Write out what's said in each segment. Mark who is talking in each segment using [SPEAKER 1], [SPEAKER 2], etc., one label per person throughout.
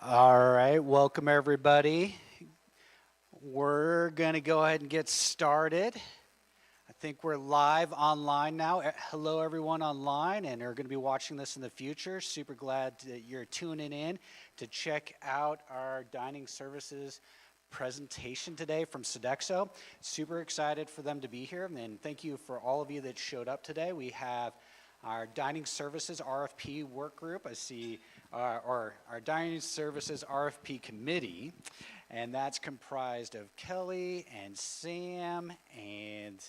[SPEAKER 1] All right, welcome everybody. We're going to go ahead and get started. I think we're live online now. Hello everyone online and are going to be watching this in the future. Super glad that you're tuning in to check out our dining services presentation today from Sodexo. Super excited for them to be here, and thank you for all of you that showed up today. We have our dining services RFP work group. I see or our dining services RFP committee, and that's comprised of Kelly and Sam, and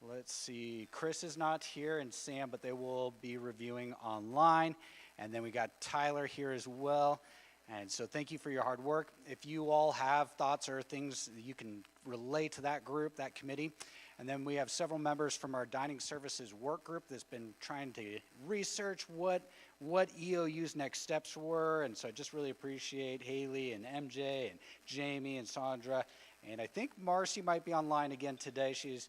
[SPEAKER 1] let's see, Chris is not here and Sam, but they will be reviewing online. And then we got Tyler here as well. And so thank you for your hard work. If you all have thoughts or things that you can relate to that group, that committee. And then we have several members from our dining services work group that's been trying to research what EOU's next steps were. And so I just really appreciate Haley and MJ and Jamie and Sandra. And I think Marcy might be online again today. She's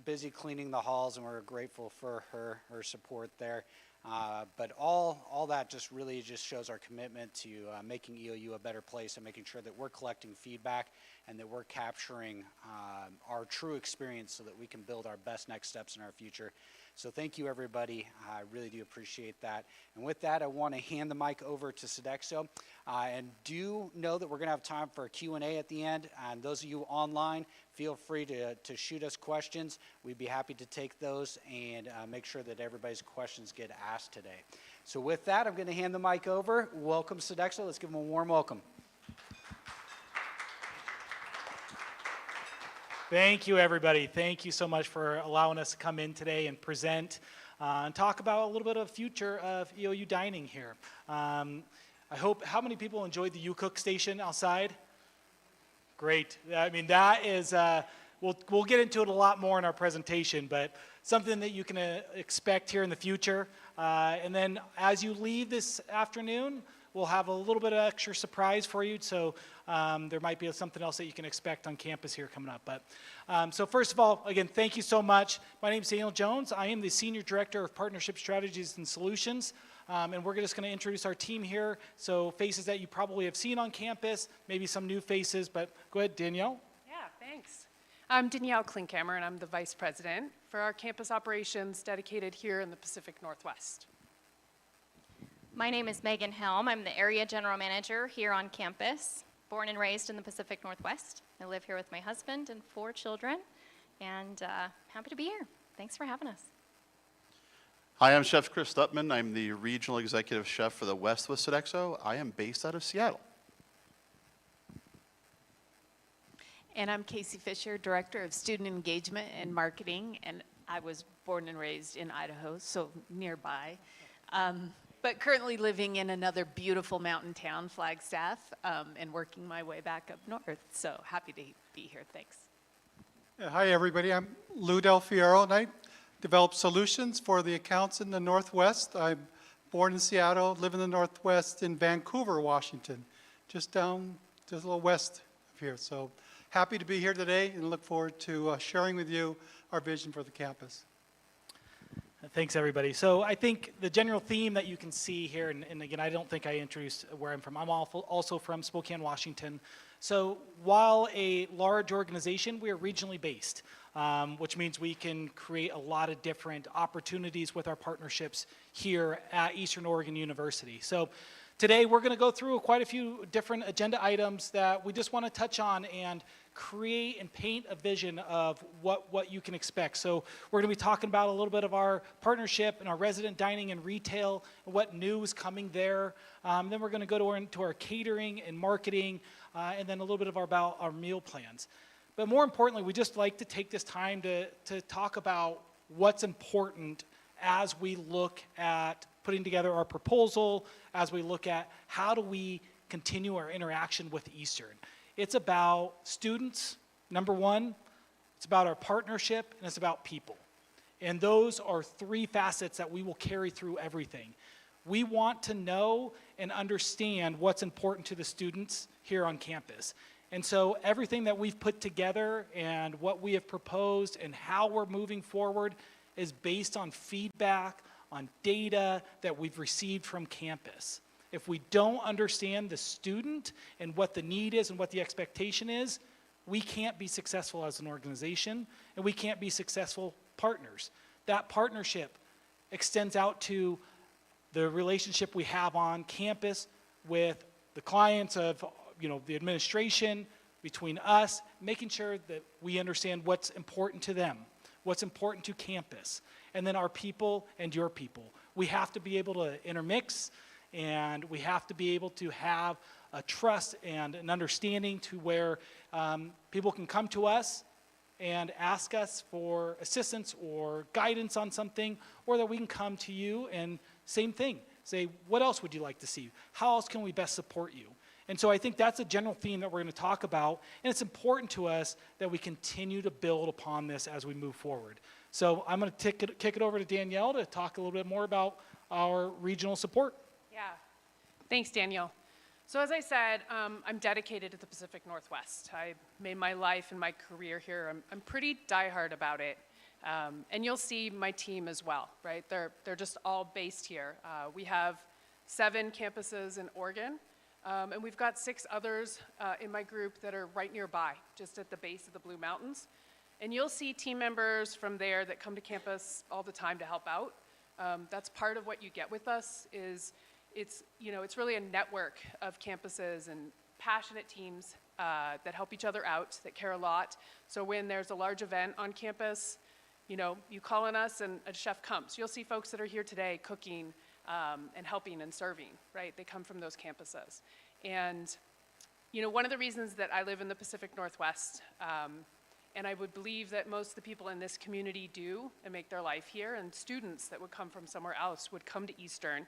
[SPEAKER 1] busy cleaning the halls, and we're grateful for her support there. But all that just really just shows our commitment to making EOU a better place and making sure that we're collecting feedback and that we're capturing our true experience so that we can build our best next steps in our future. So thank you, everybody. I really do appreciate that. And with that, I want to hand the mic over to Sodexo. And do know that we're going to have time for a Q&A at the end. And those of you online, feel free to shoot us questions. We'd be happy to take those and make sure that everybody's questions get asked today. So with that, I'm going to hand the mic over. Welcome, Sodexo. Let's give them a warm welcome.
[SPEAKER 2] Thank you, everybody. Thank you so much for allowing us to come in today and present and talk about a little bit of the future of EOU dining here. I hope, how many people enjoyed the U-Cook station outside? Great. I mean, that is, we'll get into it a lot more in our presentation, but something that you can expect here in the future. And then as you leave this afternoon, we'll have a little bit of extra surprise for you, so there might be something else that you can expect on campus here coming up. But so first of all, again, thank you so much. My name is Daniel Jones. I am the Senior Director of Partnership Strategies and Solutions, and we're just going to introduce our team here. So faces that you probably have seen on campus, maybe some new faces, but go ahead, Danielle.
[SPEAKER 3] Yeah, thanks. I'm Danielle Klinkhammer, and I'm the Vice President for our campus operations dedicated here in the Pacific Northwest.
[SPEAKER 4] My name is Megan Helm. I'm the Area General Manager here on campus, born and raised in the Pacific Northwest. I live here with my husband and 4 children, and happy to be here. Thanks for having us.
[SPEAKER 5] Hi, I'm Chef Chris Stutman. I'm the Regional Executive Chef for the West with Sodexo. I am based out of Seattle.
[SPEAKER 6] And I'm Casey Fisher, Director of Student Engagement and Marketing, and I was born and raised in Idaho, so nearby. But currently living in another beautiful mountain town, Flagstaff, and working my way back up north. So happy to be here. Thanks.
[SPEAKER 7] Hi, everybody. I'm Lou Del Fiero, and I develop solutions for the accounts in the Northwest. I'm born in Seattle, live in the Northwest in Vancouver, Washington, just a little west of here. So happy to be here today and look forward to sharing with you our vision for the campus.
[SPEAKER 2] Thanks, everybody. So I think the general theme that you can see here, and again, I don't think I introduced where I'm from. I'm also from Spokane, Washington. So while a large organization, we are regionally based, which means we can create a lot of different opportunities with our partnerships here at Eastern Oregon University. So today we're going to go through quite a few different agenda items that we just want to touch on and create and paint a vision of what you can expect. So we're going to be talking about a little bit of our partnership and our resident dining and retail, and what new is coming there. Then we're going to go into our catering and marketing, and then a little bit about our meal plans. But more importantly, we just like to take this time to talk about what's important as we look at putting together our proposal, as we look at how do we continue our interaction with Eastern. It's about students, number one, it's about our partnership, and it's about people. And those are 3 facets that we will carry through everything. We want to know and understand what's important to the students here on campus. And so everything that we've put together and what we have proposed and how we're moving forward is based on feedback, on data that we've received from campus. If we don't understand the student and what the need is and what the expectation is, we can't be successful as an organization, and we can't be successful partners. That partnership extends out to the relationship we have on campus with the clients of, the administration, between us, making sure that we understand what's important to them, what's important to campus, and then our people and your people. We have to be able to intermix, and we have to be able to have a trust and an understanding to where people can come to us and ask us for assistance or guidance on something, or that we can come to you and same thing, say, what else would you like to see? How else can we best support you? And so I think that's a general theme that we're going to talk about, and it's important to us that we continue to build upon this as we move forward. So I'm going to kick it over to Danielle to talk a little bit more about our regional support.
[SPEAKER 3] Yeah, thanks, Daniel. So as I said, I'm dedicated to the Pacific Northwest. I made my life and my career here. I'm pretty diehard about it. And you'll see my team as well, right? They're just all based here. We have 7 campuses in Oregon, and we've got 6 others in my group that are right nearby, just at the base of the Blue Mountains. And you'll see team members from there that come to campus all the time to help out. That's part of what you get with us is it's really a network of campuses and passionate teams that help each other out, that care a lot. So when there's a large event on campus, you call on us and a chef comes. You'll see folks that are here today cooking and helping and serving, right? They come from those campuses. And, one of the reasons that I live in the Pacific Northwest, and I would believe that most of the people in this community do and make their life here, and students that would come from somewhere else would come to Eastern,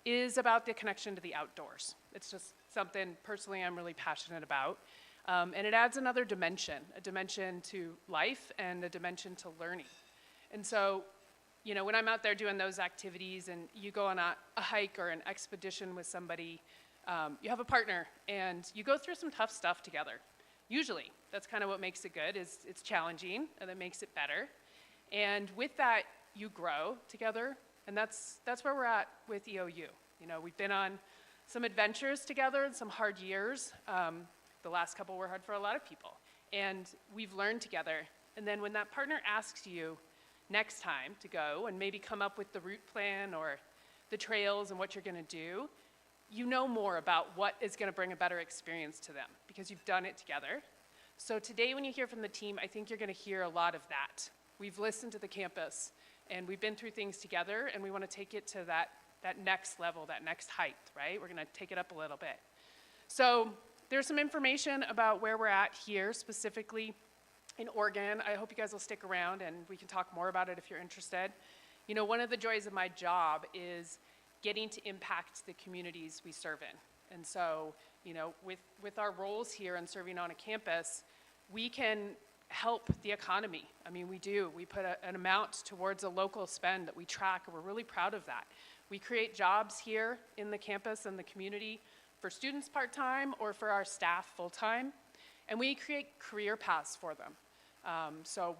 [SPEAKER 3] is about the connection to the outdoors. It's just something personally I'm really passionate about. And it adds another dimension, a dimension to life and a dimension to learning. And so, when I'm out there doing those activities and you go on a hike or an expedition with somebody, you have a partner and you go through some tough stuff together. Usually, that's kind of what makes it good, is it's challenging and it makes it better. And with that, you grow together. And that's where we're at with EOU. We've been on some adventures together and some hard years. The last couple were hard for a lot of people. And we've learned together. And then when that partner asks you next time to go and maybe come up with the route plan or the trails and what you're going to do, you know more about what is going to bring a better experience to them because you've done it together. So today when you hear from the team, I think you're going to hear a lot of that. We've listened to the campus. And we've been through things together, and we want to take it to that next level, that next height, right? We're going to take it up a little bit. So there's some information about where we're at here, specifically in Oregon. I hope you guys will stick around, and we can talk more about it if you're interested. One of the joys of my job is getting to impact the communities we serve in. And so, with our roles here and serving on a campus, we can help the economy. I mean, we do. We put an amount towards a local spend that we track, and we're really proud of that. We create jobs here in the campus and the community for students part-time or for our staff full-time, and we create career paths for them. So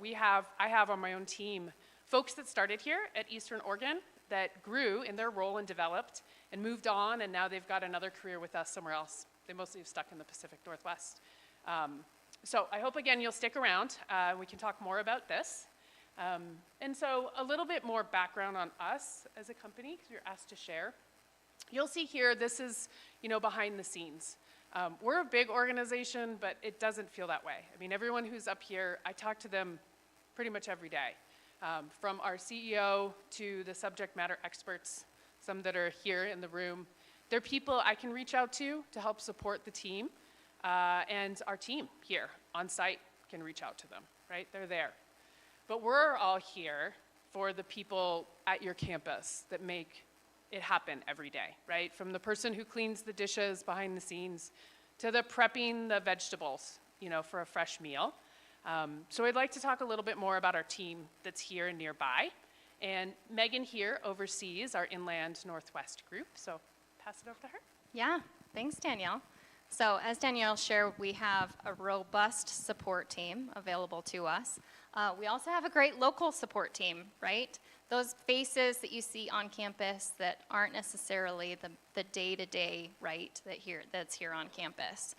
[SPEAKER 3] I have on my own team folks that started here at Eastern Oregon that grew in their role and developed and moved on, and now they've got another career with us somewhere else. They mostly have stuck in the Pacific Northwest. So I hope, again, you'll stick around. We can talk more about this. And so a little bit more background on us as a company, because you're asked to share. You'll see here, this is, behind the scenes. We're a big organization, but it doesn't feel that way. I mean, everyone who's up here, I talk to them pretty much every day. From our CEO to the subject matter experts, some that are here in the room. They're people I can reach out to help support the team. And our team here on site can reach out to them, right? They're there. But we're all here for the people at your campus that make it happen every day, right? From the person who cleans the dishes behind the scenes to the prepping the vegetables, for a fresh meal. So I'd like to talk a little bit more about our team that's here and nearby. And Megan here oversees our Inland Northwest group. So pass it over to her.
[SPEAKER 4] Yeah, thanks, Danielle. So as Danielle shared, we have a robust support team available to us. We also have a great local support team, right? those faces that you see on campus that aren't necessarily the day-to-day, right, that's here on campus.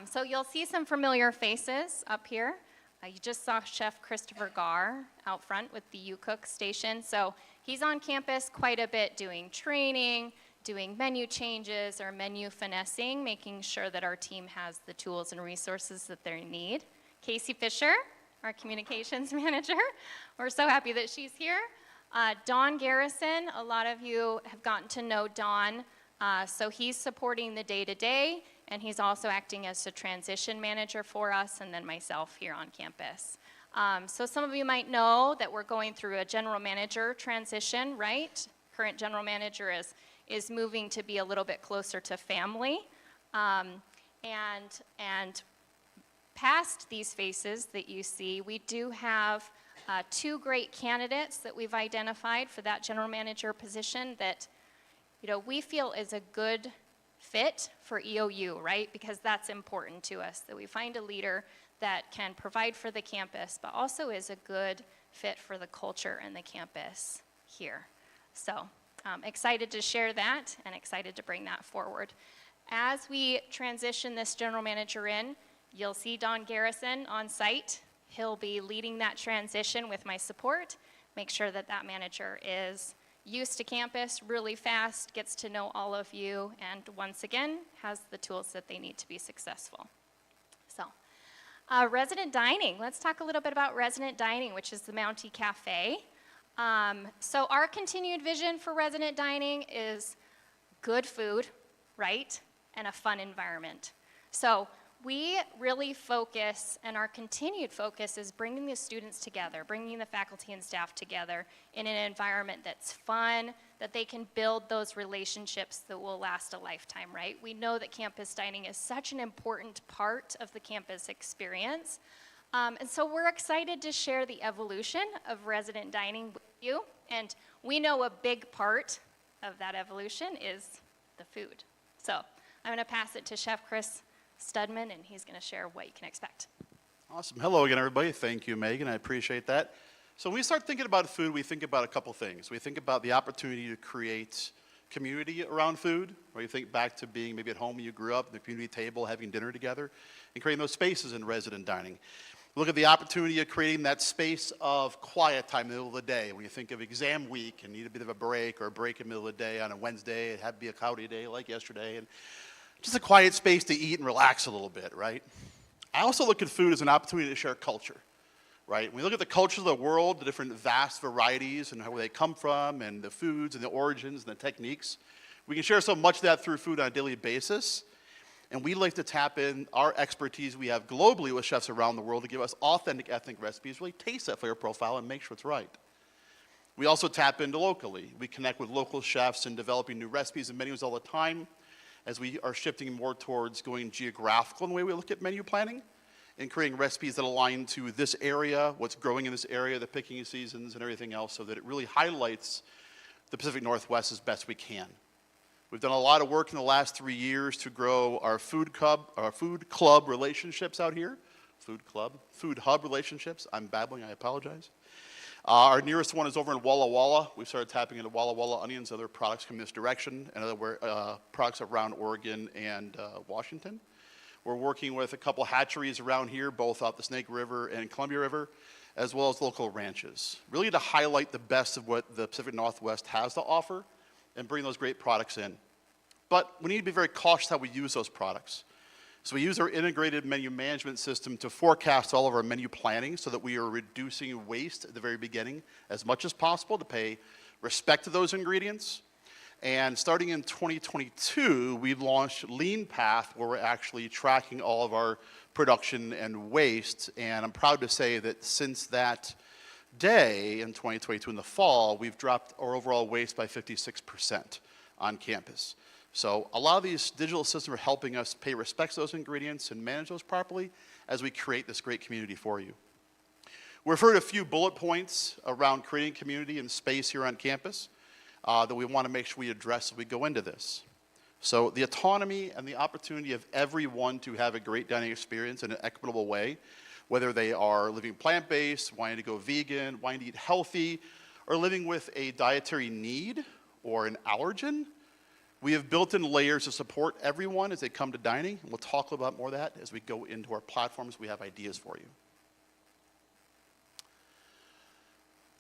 [SPEAKER 4] So you'll see some familiar faces up here. You just saw Chef Christopher Garr out front with the U-Cook station. So he's on campus quite a bit doing training, doing menu changes or menu finessing, making sure that our team has the tools and resources that they need. Casey Fisher, our communications manager. We're so happy that she's here. Dawn Garrison, a lot of you have gotten to know Dawn. So he's supporting the day-to-day, and he's also acting as a transition manager for us, and then myself here on campus. So some of you might know that we're going through a general manager transition, right? Current general manager is moving to be a little bit closer to family. And past these faces that you see, we do have 2 great candidates that we've identified for that general manager position that we feel is a good fit for EOU, right? Because that's important to us, that we find a leader that can provide for the campus, but also is a good fit for the culture and the campus here. So excited to share that and excited to bring that forward. As we transition this general manager in, you'll see Don Garrison on site. He'll be leading that transition with my support, make sure that that manager is used to campus really fast, gets to know all of you, and once again, has the tools that they need to be successful. So, resident dining. Let's talk a little bit about resident dining, which is the Mountie Cafe. So our continued vision for resident dining is good food, right, and a fun environment. So we really focus, and our continued focus is bringing the students together, bringing the faculty and staff together in an environment that's fun, that they can build those relationships that will last a lifetime, right? We know that campus dining is such an important part of the campus experience. And so we're excited to share the evolution of resident dining with you. And we know a big part of that evolution is the food. So I'm going to pass it to Chef Chris Studman, and he's going to share what you can expect.
[SPEAKER 5] Awesome. Hello again, everybody. Thank you, Megan. I appreciate that. So when we start thinking about food, we think about a couple things. We think about the opportunity to create community around food, where you think back to being maybe at home when you grew up, the community table, having dinner together, and creating those spaces in resident dining. Look at the opportunity of creating that space of quiet time in the middle of the day. When you think of exam week and need a bit of a break or a break in the middle of the day on a Wednesday, it had to be a cloudy day like yesterday, and just a quiet space to eat and relax a little bit, right? I also look at food as an opportunity to share culture, right? When we look at the cultures of the world, the different vast varieties and where they come from and the foods and the origins and the techniques, we can share so much of that through food on a daily basis. And we like to tap in our expertise we have globally with chefs around the world to give us authentic ethnic recipes, really taste that flavor profile and make sure it's right. We also tap into locally. We connect with local chefs and developing new recipes and menus all the time, as we are shifting more towards going geographical in the way we look at menu planning and creating recipes that align to this area, what's growing in this area, the picking seasons and everything else, so that it really highlights the Pacific Northwest as best we can. We've done a lot of work in the last 3 years to grow our food club relationships out here. Food hub relationships. I'm babbling, I apologize. Our nearest one is over in Walla Walla. We've started tapping into Walla Walla onions, other products come this direction, and other products around Oregon and Washington. We're working with a couple hatcheries around here, both off the Snake River and Columbia River, as well as local ranches, really to highlight the best of what the Pacific Northwest has to offer and bring those great products in. But we need to be very cautious how we use those products. So we use our integrated menu management system to forecast all of our menu planning so that we are reducing waste at the very beginning as much as possible to pay respect to those ingredients. And starting in 2022, we launched Lean Path, where we're actually tracking all of our production and waste. And I'm proud to say that since that day in 2022 in the fall, we've dropped our overall waste by 56% on campus. So a lot of these digital systems are helping us pay respect to those ingredients and manage those properly as we create this great community for you. We've heard a few bullet points around creating community and space here on campus that we want to make sure we address as we go into this. So the autonomy and the opportunity of everyone to have a great dining experience in an equitable way, whether they are living plant-based, wanting to go vegan, wanting to eat healthy, are living with a dietary need or an allergen, we have built-in layers to support everyone as they come to dining. And we'll talk a little bit more of that as we go into our platforms. We have ideas for you.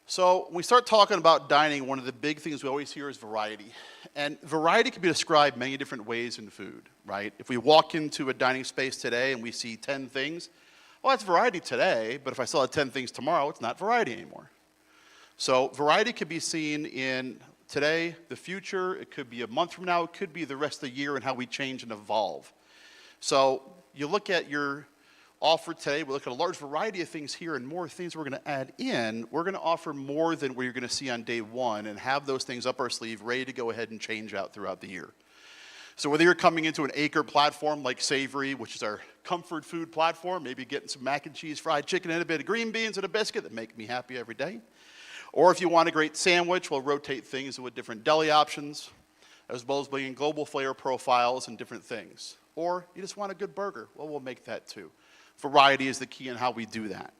[SPEAKER 5] So when we start talking about dining, one of the big things we always hear is variety. And variety can be described many different ways in food, right? If we walk into a dining space today and we see 10 things, well, that's variety today, but if I saw 10 things tomorrow, it's not variety anymore. So variety could be seen in today, the future, it could be a month from now, it could be the rest of the year and how we change and evolve. So you look at your offer today, we look at a large variety of things here and more things we're going to add in. We're going to offer more than what you're going to see on day one and have those things up our sleeve ready to go ahead and change out throughout the year. So whether you're coming into an acre platform like Savory, which is our comfort food platform, maybe getting some mac and cheese, fried chicken, and a bit of green beans and a biscuit that make me happy every day. Or if you want a great sandwich, we'll rotate things with different deli options, as well as bringing global flavor profiles and different things. Or you just want a good burger, well, we'll make that too. Variety is the key in how we do that.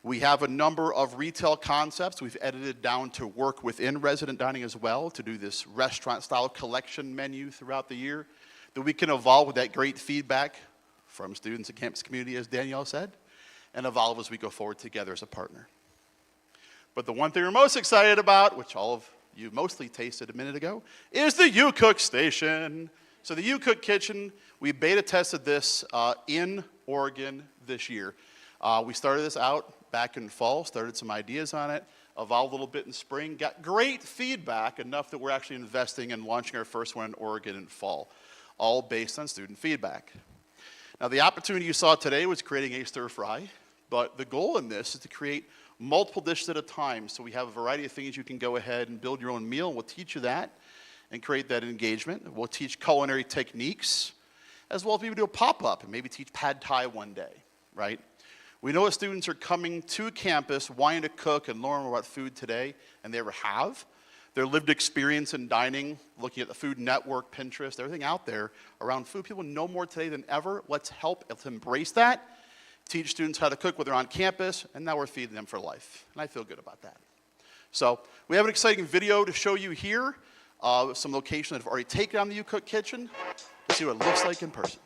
[SPEAKER 5] We have a number of retail concepts we've edited down to work within resident dining as well, to do this restaurant-style collection menu throughout the year, that we can evolve with that great feedback from students and campus community, as Danielle said, and evolve as we go forward together as a partner. But the one thing we're most excited about, which all of you mostly tasted a minute ago, is the U-Cook Station. So the U-Cook Kitchen, we beta tested this in Oregon this year. We started this out back in fall, started some ideas on it, evolved a little bit in spring, got great feedback, enough that we're actually investing in launching our first one in Oregon in fall, all based on student feedback. Now the opportunity you saw today was creating a stir fry, but the goal in this is to create multiple dishes at a time, so we have a variety of things you can go ahead and build your own meal, and we'll teach you that and create that engagement. We'll teach culinary techniques, as well as maybe do a pop-up and maybe teach pad thai one day, right? We know that students are coming to campus wanting to cook and learn more about food today, and they ever have. Their lived experience in dining, looking at the Food Network, Pinterest, everything out there around food, people know more today than ever. Let's embrace that, teach students how to cook when they're on campus, and now we're feeding them for life. And I feel good about that. So we have an exciting video to show you here, some locations that have already taken on the U-Cook Kitchen, to see what it looks like in person.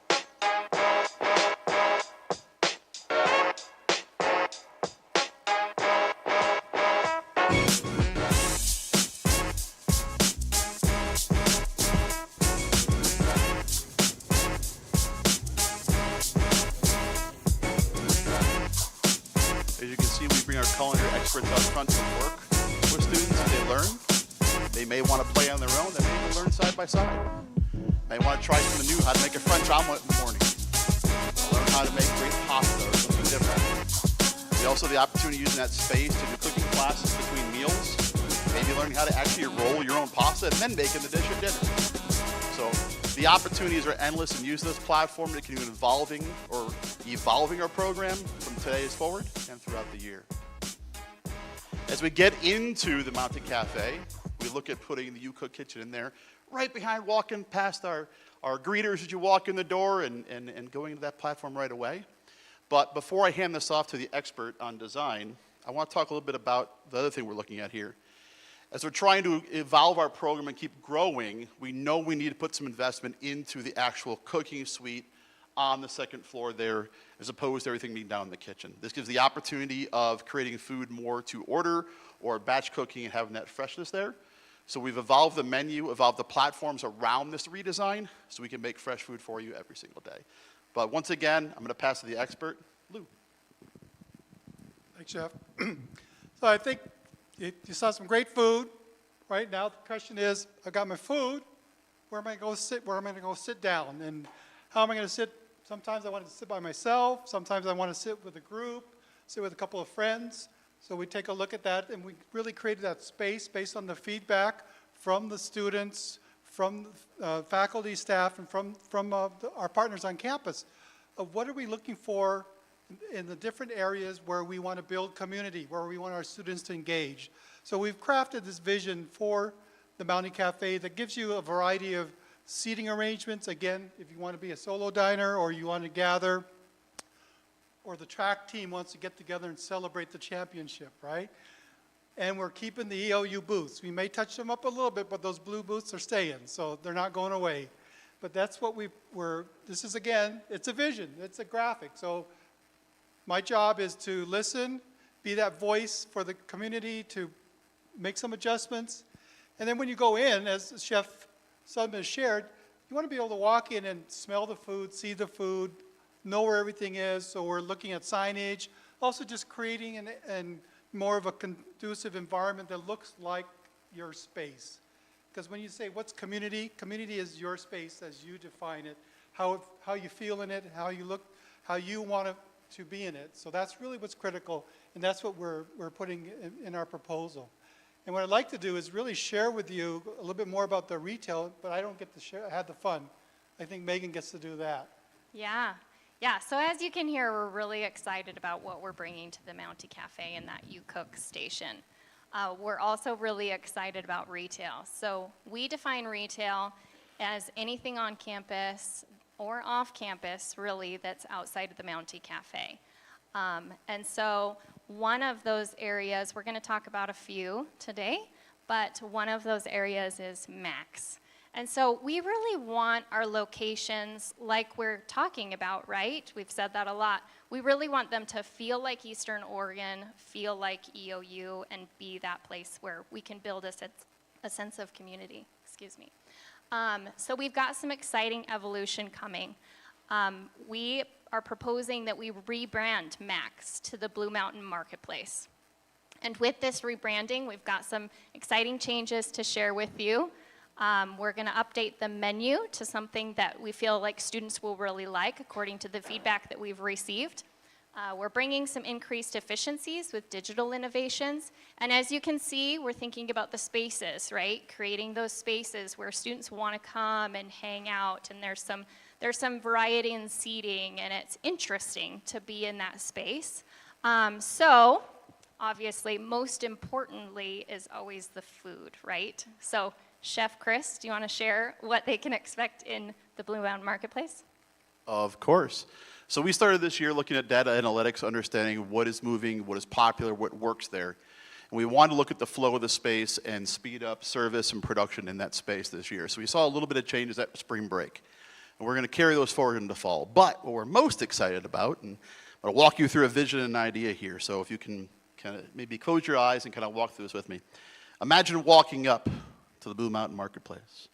[SPEAKER 5] As you can see, we bring our culinary experts out front to work with students as they learn. They may want to play on their own, they may even learn side by side. They want to try something new, how to make a French omelet in the morning. Learn how to make great pasta or something different. We also have the opportunity using that space to do cooking classes between meals. Maybe learning how to actually roll your own pasta and then making the dish at dinner. So the opportunities are endless, and use this platform to continue evolving our program from today forward and throughout the year. As we get into the Mountain Cafe, we look at putting the U-Cook Kitchen in there, right behind, walking past our greeters as you walk in the door and going to that platform right away. But before I hand this off to the expert on design, I want to talk a little bit about the other thing we're looking at here. As we're trying to evolve our program and keep growing, we know we need to put some investment into the actual cooking suite on the second floor there, as opposed to everything being down in the kitchen. This gives the opportunity of creating food more to order or batch cooking and having that freshness there. So we've evolved the menu, evolved the platforms around this redesign, so we can make fresh food for you every single day. But once again, I'm going to pass to the expert, Lou.
[SPEAKER 7] Thanks, Jeff. So I think you saw some great food. Right now, the question is, I got my food, where am I going to sit? Where am I going to go sit down? And how am I going to sit? Sometimes I want to sit by myself. Sometimes I want to sit with a group, sit with a couple of friends. So we take a look at that, and we really created that space based on the feedback from the students, from faculty, staff, and from our partners on campus of what are we looking for in the different areas where we want to build community, where we want our students to engage. So we've crafted this vision for the Mountain Cafe that gives you a variety of seating arrangements. Again, if you want to be a solo diner or you want to gather, or the track team wants to get together and celebrate the championship, right? And we're keeping the EOU booths. We may touch them up a little bit, but those blue booths are staying, so they're not going away. But that's what this is, again, it's a vision, it's a graphic. So my job is to listen, be that voice for the community, to make some adjustments. And then when you go in, as Chef Sudman has shared, you want to be able to walk in and smell the food, see the food, know where everything is. So we're looking at signage, also just creating an more of a conducive environment that looks like your space. Because when you say what's community, community is your space as you define it, how you feel in it, how you look, how you want to be in it. So that's really what's critical, and that's what we're putting in our proposal. And what I'd like to do is really share with you a little bit more about the retail, but I don't get to share, have the fun. I think Megan gets to do that.
[SPEAKER 4] Yeah. So as you can hear, we're really excited about what we're bringing to the Mountie Cafe and that You Cook station. We're also really excited about retail. So we define retail as anything on campus or off campus, really, that's outside of the Mountie Cafe. And so one of those areas, we're going to talk about a few today, but one of those areas is Max. And so we really want our locations, like we're talking about, right? We've said that a lot. We really want them to feel like Eastern Oregon, feel like EOU, and be that place where we can build a sense of community. Excuse me. So we've got some exciting evolution coming. We are proposing that we rebrand Max to the Blue Mountain Marketplace. And with this rebranding, we've got some exciting changes to share with you. We're going to update the menu to something that we feel like students will really like, according to the feedback that we've received. We're bringing some increased efficiencies with digital innovations. And as you can see, we're thinking about the spaces, right? Creating those spaces where students want to come and hang out, and there's some variety in seating, and it's interesting to be in that space. So, obviously, most importantly is always the food, right? So, Chef Chris, do you want to share what they can expect in the Blue Mountain Marketplace?
[SPEAKER 5] Of course. So we started this year looking at data analytics, understanding what is moving, what is popular, what works there. And we wanted to look at the flow of the space and speed up service and production in that space this year. So we saw a little bit of changes at spring break. And we're going to carry those forward into fall. But what we're most excited about, and I'm going to walk you through a vision and an idea here. So if you can kind of maybe close your eyes and kind of walk through this with me. Imagine walking up to the Blue Mountain Marketplace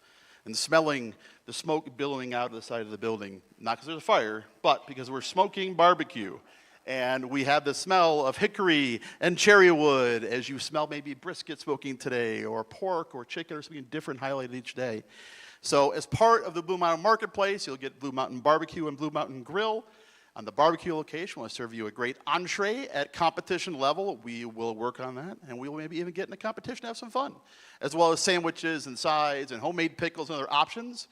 [SPEAKER 5] and smelling the smoke billowing out of the side of the building, not because there's a fire, but because we're smoking barbecue. And we have the smell of hickory and cherry wood as you smell maybe brisket smoking today, or pork or chicken or something different highlighted each day. So as part of the Blue Mountain Marketplace, you'll get Blue Mountain Barbecue and Blue Mountain Grill. On the barbecue location, we'll serve you a great entree at competition level. We will work on that, and we will maybe even get in a competition to have some fun, as well as sandwiches and sides and homemade pickles and other options,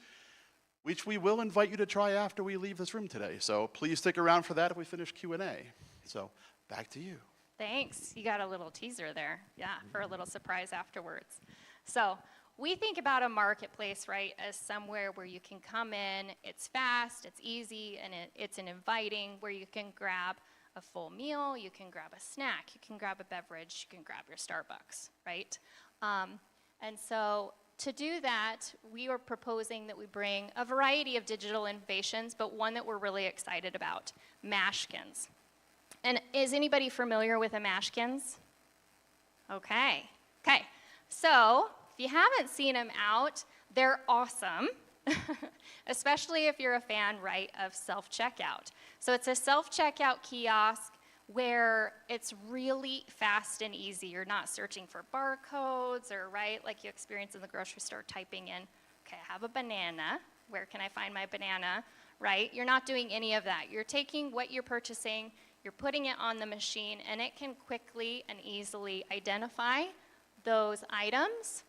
[SPEAKER 5] which we will invite you to try after we leave this room today. So please stick around for that if we finish Q&A. So back to you.
[SPEAKER 4] Thanks. You got a little teaser there, yeah, for a little surprise afterwards. So we think about a marketplace, right, as somewhere where you can come in, it's fast, it's easy, and it's an inviting where you can grab a full meal, you can grab a snack, you can grab a beverage, you can grab your Starbucks, right? And so to do that, we are proposing that we bring a variety of digital innovations, but one that we're really excited about, Mashkins. And is anybody familiar with a Mashkins? Okay. So if you haven't seen them out, they're awesome, especially if you're a fan, right, of self-checkout. So it's a self-checkout kiosk where it's really fast and easy. You're not searching for barcodes or, right, like you experience in the grocery store, typing in, okay, I have a banana. Where can I find my banana, right? You're not doing any of that. You're taking what you're purchasing, you're putting it on the machine, and it can quickly and easily identify those items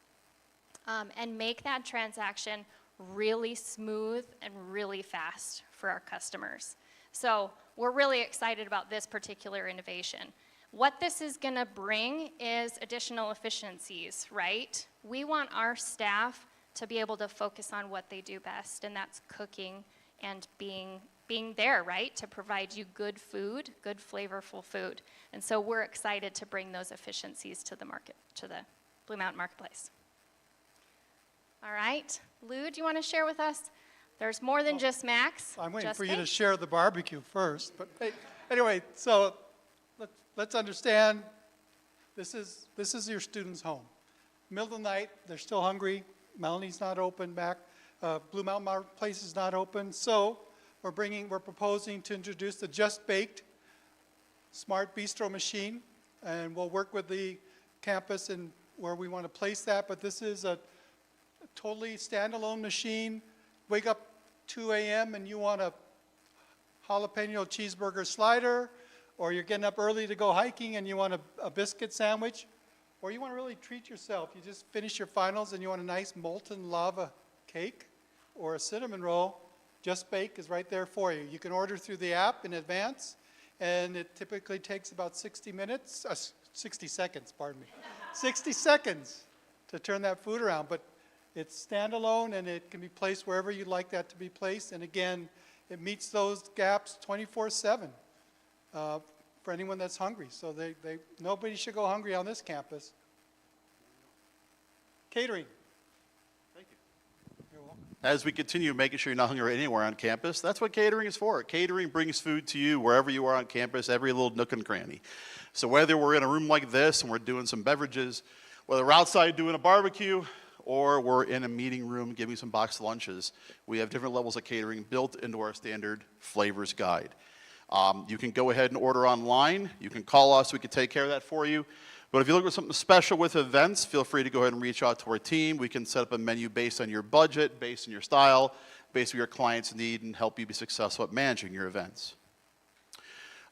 [SPEAKER 4] and make that transaction really smooth and really fast for our customers. So we're really excited about this particular innovation. What this is going to bring is additional efficiencies, right? We want our staff to be able to focus on what they do best, and that's cooking and being being there, right, to provide you good food, good flavorful food. And so we're excited to bring those efficiencies to the market, to the Blue Mountain Marketplace. All right, Lou, do you want to share with us? There's more than just Max.
[SPEAKER 7] I'm waiting
[SPEAKER 4] Just
[SPEAKER 7] for you to
[SPEAKER 4] Baked.
[SPEAKER 7] share the barbecue first, but hey, anyway, so let's understand, this is your student's home. Middle of the night, they're still hungry, Melanie's not open back, Blue Mountain Marketplace is not open, so we're proposing to introduce the Just Baked Smart Bistro machine, and we'll work with the campus and where we want to place that, but this is a totally standalone machine. Wake up 2 a.m. and you want a jalapeno cheeseburger slider, or you're getting up early to go hiking and you want a biscuit sandwich, or you want to really treat yourself. You just finished your finals and you want a nice molten lava cake or a cinnamon roll. Just Bake is right there for you. You can order through the app in advance, and it typically takes about 60 seconds, pardon me. 60 seconds to turn that food around, but it's standalone and it can be placed wherever you'd like that to be placed. And again, it meets those gaps 24/7 for anyone that's hungry. So nobody should go hungry on this campus. Catering.
[SPEAKER 5] Thank you.
[SPEAKER 7] You're welcome.
[SPEAKER 5] As we continue making sure you're not hungry anywhere on campus, that's what catering is for. Catering brings food to you wherever you are on campus, every little nook and cranny. So whether we're in a room like this and we're doing some beverages, whether we're outside doing a barbecue, or we're in a meeting room giving some boxed lunches, we have different levels of catering built into our standard flavors guide. You can go ahead and order online. You can call us. We can take care of that for you. But if you look for something special with events, feel free to go ahead and reach out to our team. We can set up a menu based on your budget, based on your style, based on what your clients need, and help you be successful at managing your events.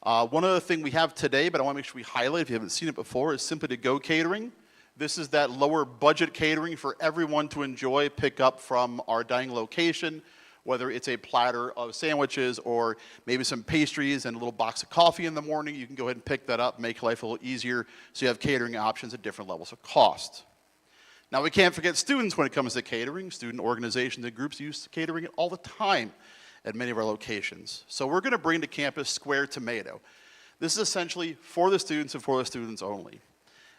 [SPEAKER 5] One other thing we have today, but I want to make sure we highlight if you haven't seen it before, is Simply to Go catering. This is that lower budget catering for everyone to enjoy, pick up from our dining location, whether it's a platter of sandwiches or maybe some pastries and a little box of coffee in the morning. You can go ahead and pick that up, make life a little easier, so you have catering options at different levels of cost. Now, we can't forget students when it comes to catering. Student organizations and groups use catering all the time at many of our locations. So we're going to bring to campus Square Tomato. This is essentially for the students and for the students only.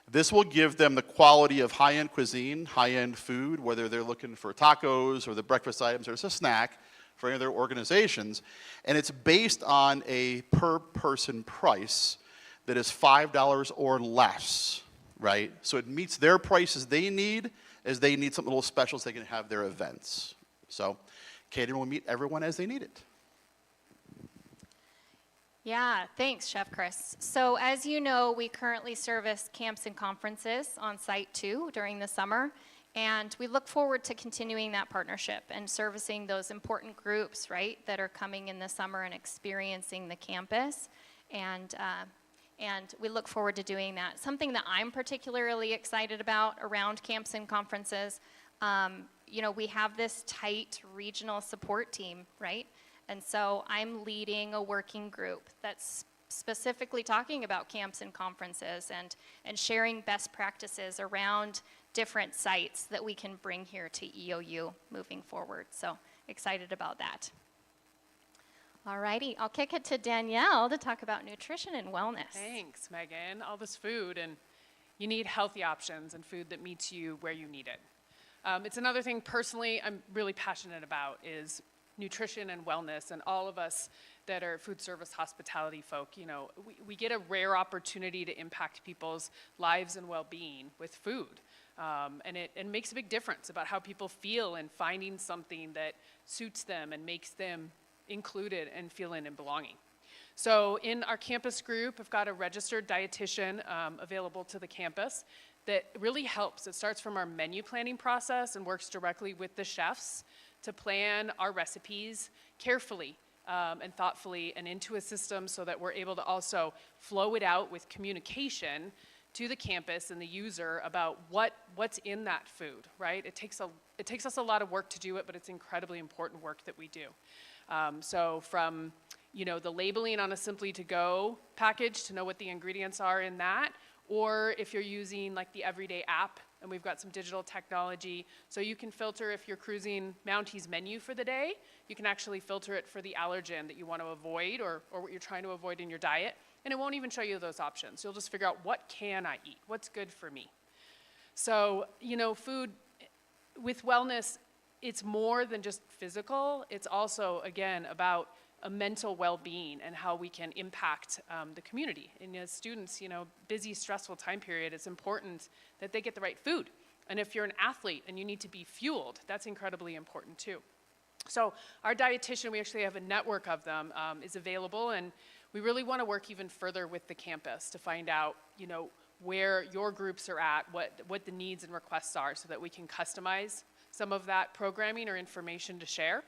[SPEAKER 5] This will give them the quality of high-end cuisine, high-end food, whether they're looking for tacos or the breakfast items or it's a snack for any of their organizations. And it's based on a per-person price that is $5 or less, right? So it meets their prices they need as they need something a little special so they can have their events. So catering will meet everyone as they need it.
[SPEAKER 4] Yeah, thanks, Chef Chris. So as you know, we currently service camps and conferences on site too during the summer, and we look forward to continuing that partnership and servicing those important groups, right, that are coming in the summer and experiencing the campus, and we look forward to doing that. Something that I'm particularly excited about around camps and conferences, you know, we have this tight regional support team, right? And so I'm leading a working group that's specifically talking about camps and conferences and sharing best practices around different sites that we can bring here to EOU moving forward. So excited about that. All righty, I'll kick it to Danielle to talk about nutrition and wellness.
[SPEAKER 3] Thanks, Megan. All this food, and you need healthy options and food that meets you where you need it. It's another thing personally I'm really passionate about is nutrition and wellness, and all of us that are food service hospitality folk, you know, we get a rare opportunity to impact people's lives and well-being with food. And it makes a big difference about how people feel and finding something that suits them and makes them included and feeling and belonging. So in our campus group, I've got a registered dietitian available to the campus that really helps. It starts from our menu planning process and works directly with the chefs to plan our recipes carefully and thoughtfully and into a system so that we're able to also flow it out with communication to the campus and the user about what's in that food, right? It takes us a lot of work to do it, but it's incredibly important work that we do. So from, you know, the labeling on a Simply to Go package to know what the ingredients are in that, or if you're using like the Everyday app and we've got some digital technology. So you can filter if you're cruising Mounty's menu for the day, you can actually filter it for the allergen that you want to avoid or what you're trying to avoid in your diet. And it won't even show you those options. You'll just figure out what can I eat, what's good for me. So, you know, food with wellness, it's more than just physical. It's also, again, about a mental well-being and how we can impact the community. And as students, you know, busy, stressful time period, it's important that they get the right food. And if you're an athlete and you need to be fueled, that's incredibly important too. So our dietitian, we actually have a network of them, is available, and we really want to work even further with the campus to find out, you know, where your groups are at, what the needs and requests are, so that we can customize some of that programming or information to share.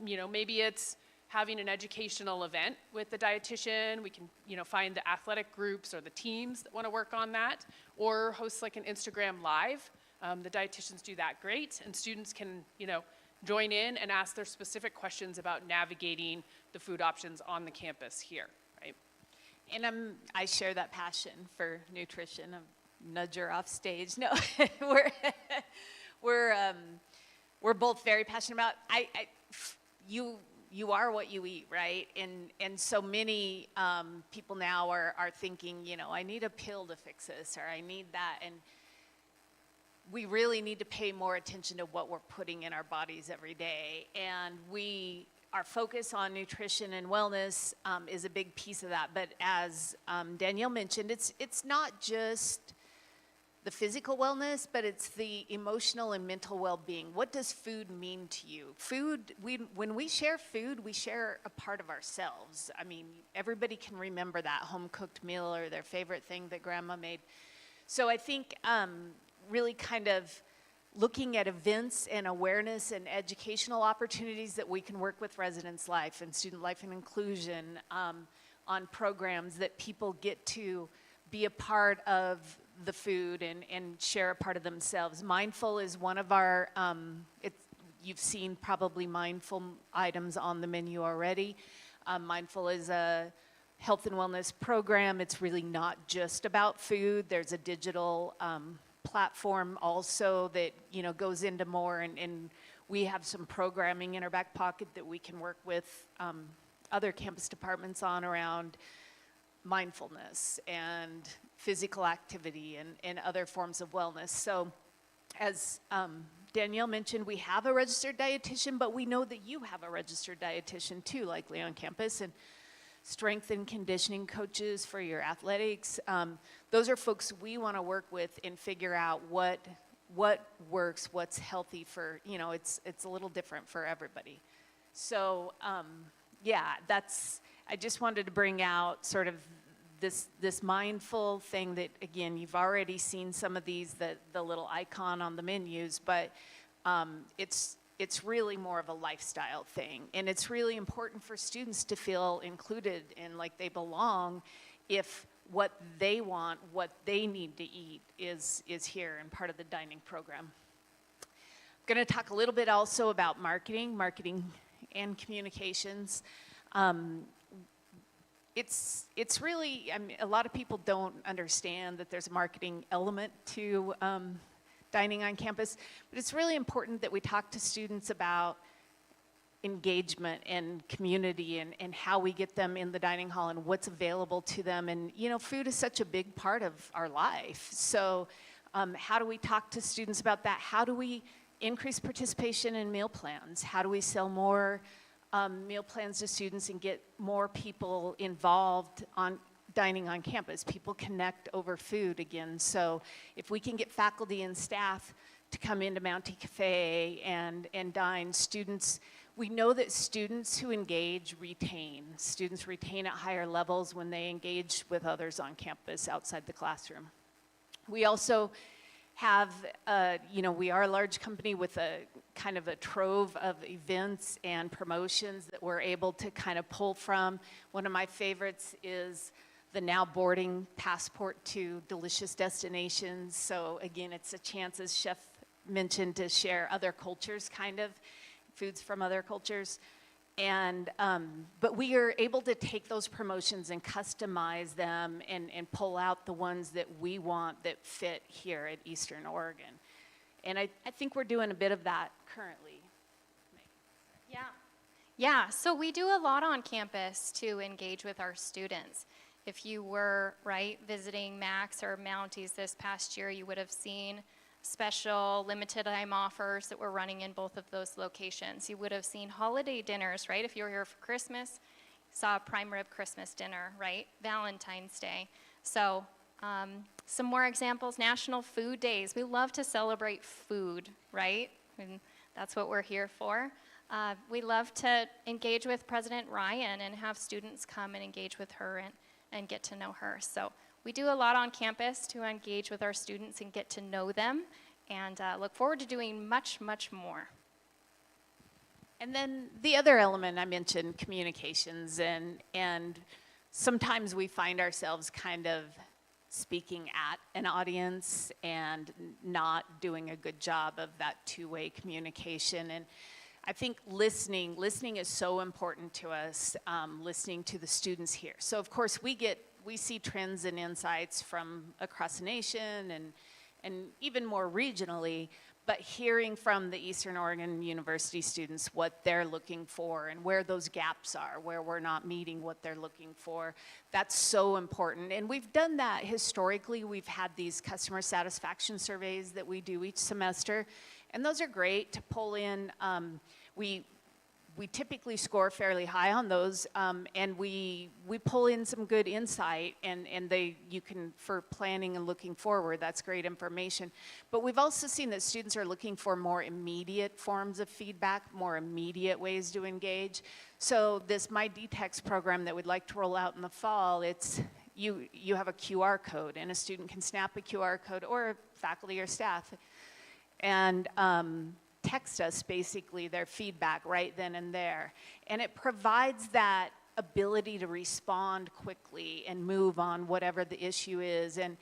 [SPEAKER 3] You know, maybe it's having an educational event with the dietitian. We can, you know, find the athletic groups or the teams that want to work on that, or host like an Instagram live. The dietitians do that great, and students can, you know, join in and ask their specific questions about navigating the food options on the campus here, right?
[SPEAKER 6] And I share that passion for nutrition. Nudge her off stage. No, we're both very passionate about. You are what you eat, right? And so many people now are thinking, you know, I need a pill to fix this, or I need that, and we really need to pay more attention to what we're putting in our bodies every day. And our focus on nutrition and wellness is a big piece of that. But as Danielle mentioned, it's not just the physical wellness, but it's the emotional and mental well-being. What does food mean to you? Food, when we share food, we share a part of ourselves. I mean, everybody can remember that home-cooked meal or their favorite thing that grandma made. So I think really kind of looking at events and awareness and educational opportunities that we can work with residence life and student life and inclusion on programs that people get to be a part of the food and share a part of themselves. Mindful is one of our, you've seen probably mindful items on the menu already. Mindful is a health and wellness program. It's really not just about food. There's a digital platform also that, you know, goes into more, and we have some programming in our back pocket that we can work with other campus departments on around mindfulness and physical activity and other forms of wellness. So as Danielle mentioned, we have a registered dietitian, but we know that you have a registered dietitian too, likely on campus, and strength and conditioning coaches for your athletics. Those are folks we want to work with and figure out what works, what's healthy for, you know, it's a little different for everybody. So yeah, I just wanted to bring out sort of this mindful thing that, again, you've already seen some of these, the little icon on the menus, but it's really more of a lifestyle thing. And it's really important for students to feel included and like they belong if what they want, what they need to eat is here and part of the dining program. I'm going to talk a little bit also about marketing and communications. It's really, I mean, a lot of people don't understand that there's a marketing element to dining on campus, but it's really important that we talk to students about engagement and community and how we get them in the dining hall and what's available to them. And, you know, food is such a big part of our life. So how do we talk to students about that? How do we increase participation in meal plans? How do we sell more meal plans to students and get more people involved on dining on campus? People connect over food again. So if we can get faculty and staff to come into Mounty Cafe and dine, students, we know that students who engage retain. Students retain at higher levels when they engage with others on campus outside the classroom. We also have, you know, we are a large company with a kind of a trove of events and promotions that we're able to kind of pull from. One of my favorites is the Now Boarding Passport to Delicious Destinations. So again, it's a chance, as Chef mentioned, to share other cultures, kind of, foods from other cultures. And, but we are able to take those promotions and customize them and pull out the ones that we want that fit here at Eastern Oregon. And I think we're doing a bit of that currently.
[SPEAKER 4] Yeah. Yeah, so we do a lot on campus to engage with our students. If you were, right, visiting Max or Mounties this past year, you would have seen special limited time offers that we're running in both of those locations. You would have seen holiday dinners, right? If you were here for Christmas, saw a prime rib Christmas dinner, right? Valentine's Day. So some more examples, National Food Days. We love to celebrate food, right? And that's what we're here for. We love to engage with President Ryan and have students come and engage with her and get to know her. So we do a lot on campus to engage with our students and get to know them, and look forward to doing much, much more.
[SPEAKER 6] And then the other element I mentioned, communications, and sometimes we find ourselves kind of speaking at an audience and not doing a good job of that two-way communication. And I think listening is so important to us, listening to the students here. So of course we see trends and insights from across the nation and even more regionally, but hearing from the Eastern Oregon University students what they're looking for and where those gaps are, where we're not meeting what they're looking for, that's so important. And we've done that historically. We've had these customer satisfaction surveys that we do each semester, and those are great to pull in. We typically score fairly high on those, and we pull in some good insight, and you can, for planning and looking forward, that's great information. But we've also seen that students are looking for more immediate forms of feedback, more immediate ways to engage. So this My DTEX program that we'd like to roll out in the fall, it's you have a QR code, and a student can snap a QR code, or faculty or staff, and text us basically their feedback right then and there. And it provides that ability to respond quickly and move on whatever the issue is and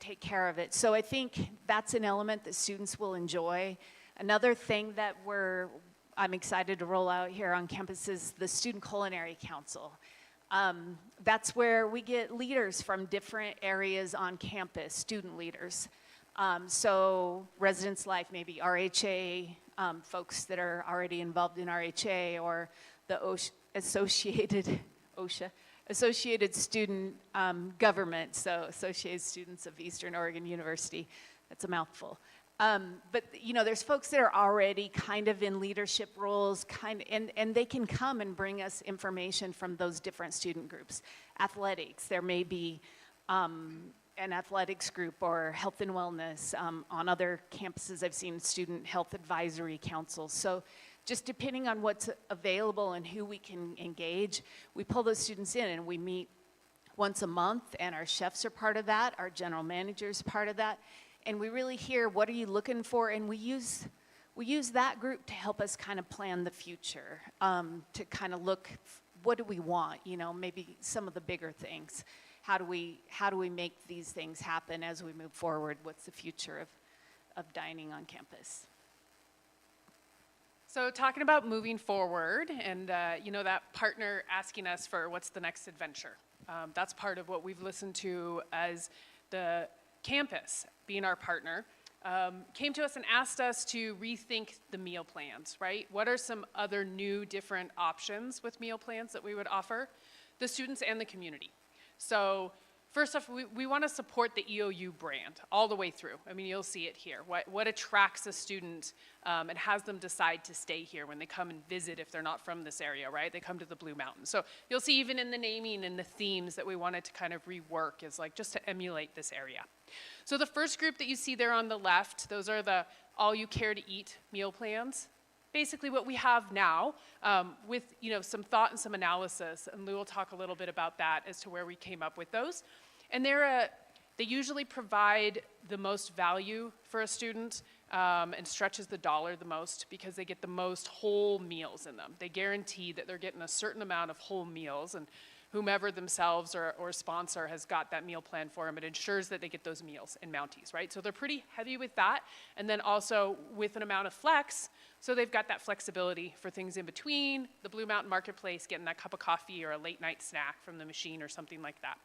[SPEAKER 6] take care of it. So I think that's an element that students will enjoy. Another thing that I'm excited to roll out here on campus is the Student Culinary Council. That's where we get leaders from different areas on campus, student leaders. So Residence Life, maybe RHA, folks that are already involved in RHA, or the Associated Student Government, so Associated Students of Eastern Oregon University. That's a mouthful. But you know, there's folks that are already kind of in leadership roles, and they can come and bring us information from those different student groups. Athletics, there may be an athletics group, or health and wellness. On other campuses, I've seen student health advisory councils. So just depending on what's available and who we can engage, we pull those students in, and we meet once a month, and our chefs are part of that, our general manager's part of that, and we really hear, what are you looking for? And we use that group to help us kind of plan the future, to kind of look, what do we want? You know, maybe some of the bigger things. How do we make these things happen as we move forward? What's the future of dining on campus?
[SPEAKER 3] So talking about moving forward and, you know, that partner asking us for what's the next adventure. That's part of what we've listened to as the campus being our partner. Came to us and asked us to rethink the meal plans, right? What are some other new, different options with meal plans that we would offer the students and the community? So first off, we want to support the EOU brand all the way through. I mean, you'll see it here. What attracts a student and has them decide to stay here when they come and visit if they're not from this area, right? They come to the Blue Mountains. So you'll see even in the naming and the themes that we wanted to kind of rework is like just to emulate this area. So the first group that you see there on the left, those are the all you care to eat meal plans. Basically what we have now with, you know, some thought and some analysis, and Lou will talk a little bit about that as to where we came up with those. And they usually provide the most value for a student and stretches the dollar the most because they get the most whole meals in them. They guarantee that they're getting a certain amount of whole meals, and whomever themselves or sponsor has got that meal plan for them. It ensures that they get those meals in Mounties, right? So they're pretty heavy with that. And then also with an amount of flex, so they've got that flexibility for things in between, the Blue Mountain Marketplace, getting that cup of coffee or a late night snack from the machine or something like that.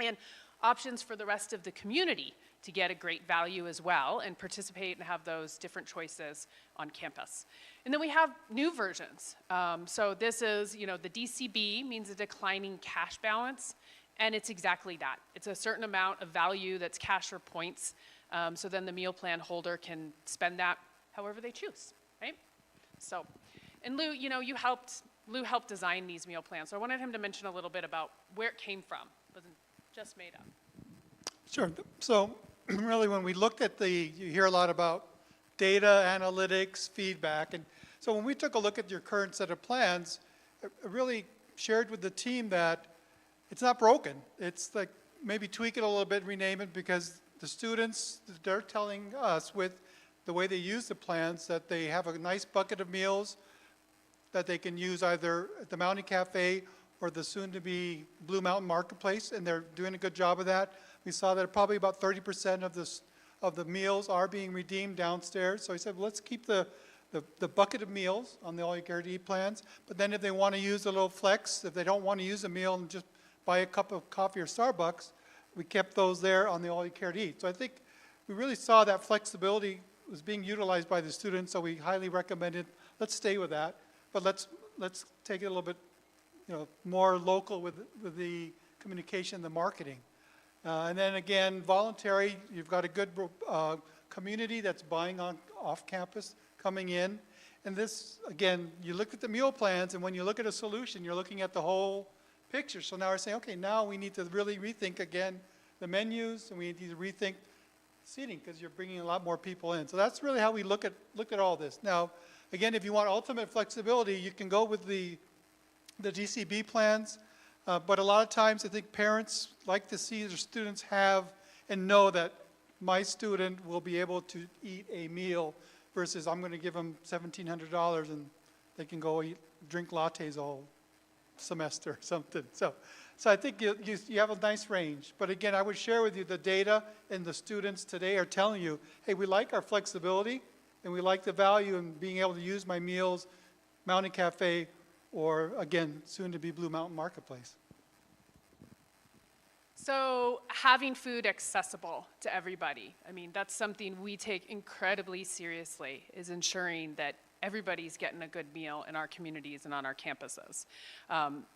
[SPEAKER 3] And options for the rest of the community to get a great value as well and participate and have those different choices on campus. And then we have new versions. So this is, the DCB means a declining cash balance, and it's exactly that. It's a certain amount of value that's cash or points, so then the meal plan holder can spend that however they choose, right? So, and Lou, Lou helped design these meal plans, so I wanted him to mention a little bit about where it came from. It wasn't just made up.
[SPEAKER 7] Sure. So really, when we looked at you hear a lot about data, analytics, feedback. And so when we took a look at your current set of plans, I really shared with the team that it's not broken. It's like maybe tweak it a little bit, rename it, because the students, they're telling us with the way they use the plans that they have a nice bucket of meals that they can use either at the Mountain Cafe or the soon-to-be Blue Mountain Marketplace, and they're doing a good job of that. We saw that probably about 30% of the meals are being redeemed downstairs. So I said, well, let's keep the bucket of meals on the all-you-can-eat plans, but then if they want to use a little flex, if they don't want to use a meal and just buy a cup of coffee or Starbucks, we kept those there on the all-you-can-eat. So I think we really saw that flexibility was being utilized by the students, so we highly recommended, let's stay with that, but let's take it a little bit more local with the communication, the marketing. And then again, voluntary, you've got a good community that's buying off campus, coming in. And this, again, you look at the meal plans, and when you look at a solution, you're looking at the whole picture. So now we're saying, okay, now we need to really rethink again the menus, and we need to rethink seating, because you're bringing a lot more people in. So that's really how we look at all this. Now, again, if you want ultimate flexibility, you can go with the DCB plans, but a lot of times I think parents like to see their students have and know that my student will be able to eat a meal versus I'm going to give them $1,700 and they can go drink lattes all semester or something. So I think you have a nice range. But again, I would share with you the data, and the students today are telling you, hey, we like our flexibility and we like the value in being able to use my meals, Mountain Cafe, or again, soon to be Blue Mountain Marketplace.
[SPEAKER 3] So having food accessible to everybody, I mean, that's something we take incredibly seriously, is ensuring that everybody's getting a good meal in our communities and on our campuses.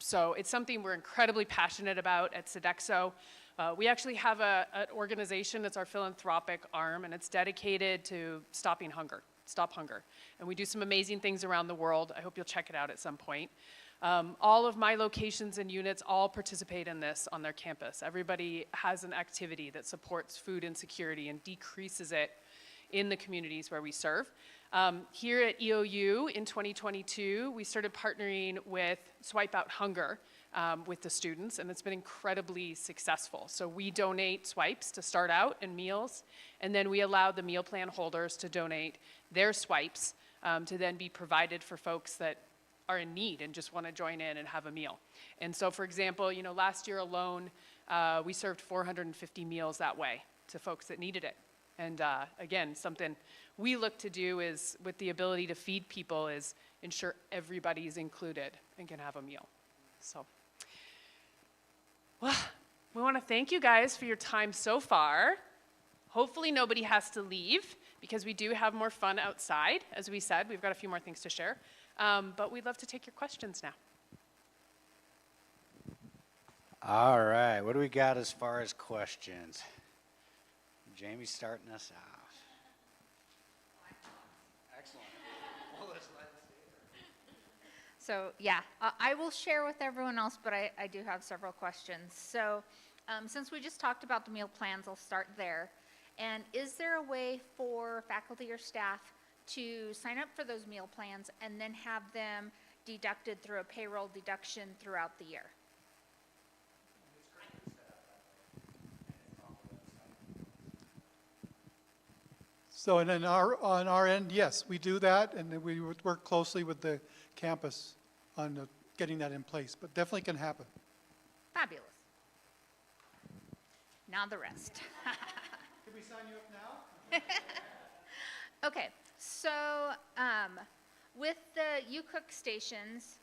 [SPEAKER 3] So it's something we're incredibly passionate about at Sodexo. We actually have an organization, it's our philanthropic arm, and it's dedicated to stopping hunger. Stop Hunger. And we do some amazing things around the world. I hope you'll check it out at some point. All of my locations and units all participate in this on their campus. Everybody has an activity that supports food insecurity and decreases it in the communities where we serve. Here at EOU in 2022, we started partnering with Swipe Out Hunger with the students, and it's been incredibly successful. So we donate swipes to start out and meals, and then we allow the meal plan holders to donate their swipes to then be provided for folks that are in need and just want to join in and have a meal. And so, for example, last year alone, we served 450 meals that way to folks that needed it. And again, something we look to do is, with the ability to feed people, is ensure everybody's included and can have a meal. So, well, we want to thank you guys for your time so far. Hopefully nobody has to leave, because we do have more fun outside. As we said, we've got a few more things to share. But we'd love to take your questions now.
[SPEAKER 1] All right, what do we got as far as questions? Jamie's starting us off. Excellent. Well, let's
[SPEAKER 8] So yeah, I will share with everyone else, but I do have several questions. So since we just talked about the meal plans, I'll start there. And is there a way for faculty or staff to sign up for those meal plans and then have them deducted through a payroll deduction throughout the year?
[SPEAKER 7] So and then on our end, yes, we do that, and then we would work closely with the campus on getting that in place, but definitely can happen.
[SPEAKER 8] Fabulous. Now the rest.
[SPEAKER 7] Can we sign you up now?
[SPEAKER 8] Okay, so with the U-Cook stations,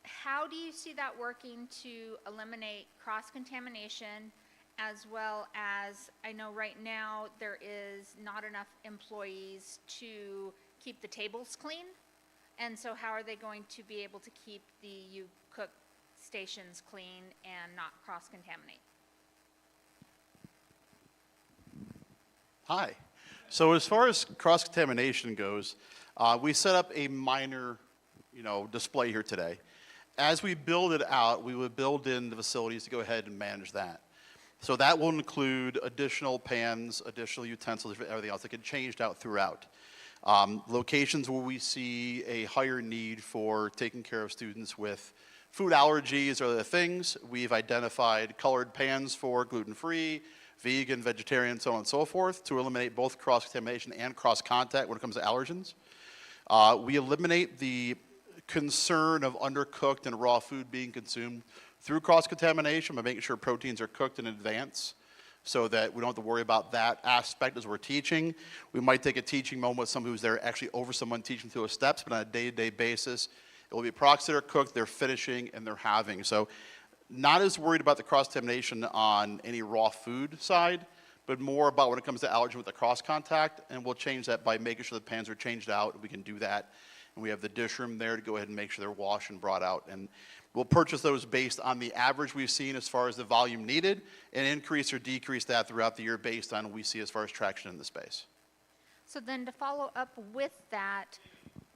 [SPEAKER 8] how do you see that working to eliminate cross-contamination, as well as, I know right now there is not enough employees to keep the tables clean, and so how are they going to be able to keep the U-Cook stations clean and not cross-contaminate?
[SPEAKER 5] Hi. So as far as cross-contamination goes, we set up a minor, display here today. As we build it out, we would build in the facilities to go ahead and manage that. So that will include additional pans, additional utensils, everything else that get changed out throughout. Locations where we see a higher need for taking care of students with food allergies or other things, we've identified colored pans for gluten-free, vegan, vegetarian, so on and so forth, to eliminate both cross-contamination and cross-contact when it comes to allergens. We eliminate the concern of undercooked and raw food being consumed through cross-contamination by making sure proteins are cooked in advance so that we don't have to worry about that aspect as we're teaching. We might take a teaching moment with someone who's there actually over someone teaching through a steps, but on a day-to-day basis, it will be products that are cooked, they're finishing, and they're having. So not as worried about the cross-contamination on any raw food side, but more about when it comes to allergen with the cross-contact, and we'll change that by making sure the pans are changed out. We can do that. And we have the dish room there to go ahead and make sure they're washed and brought out. And we'll purchase those based on the average we've seen as far as the volume needed, and increase or decrease that throughout the year based on what we see as far as traction in the space.
[SPEAKER 8] So then to follow up with that,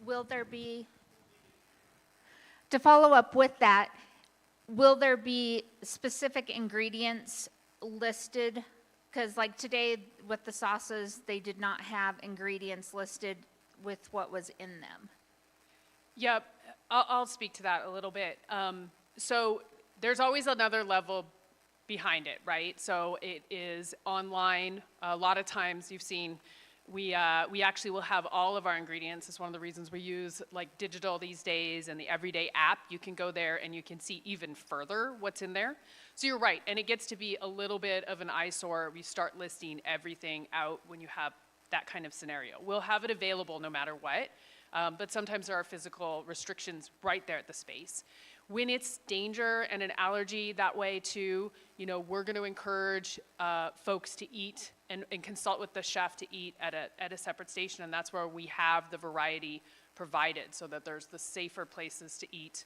[SPEAKER 8] will there be specific ingredients listed? Because like today with the sauces, they did not have ingredients listed with what was in them.
[SPEAKER 3] Yep, I'll speak to that a little bit. So there's always another level behind it, right? So it is online. A lot of times you've seen we actually will have all of our ingredients. It's one of the reasons we use like digital these days and the everyday app. You can go there and you can see even further what's in there. So you're right, and it gets to be a little bit of an eyesore. We start listing everything out when you have that kind of scenario. We'll have it available no matter what, but sometimes there are physical restrictions right there at the space. When it's danger and an allergy that way too, we're going to encourage folks to eat and consult with the chef to eat at a separate station, and that's where we have the variety provided so that there's the safer places to eat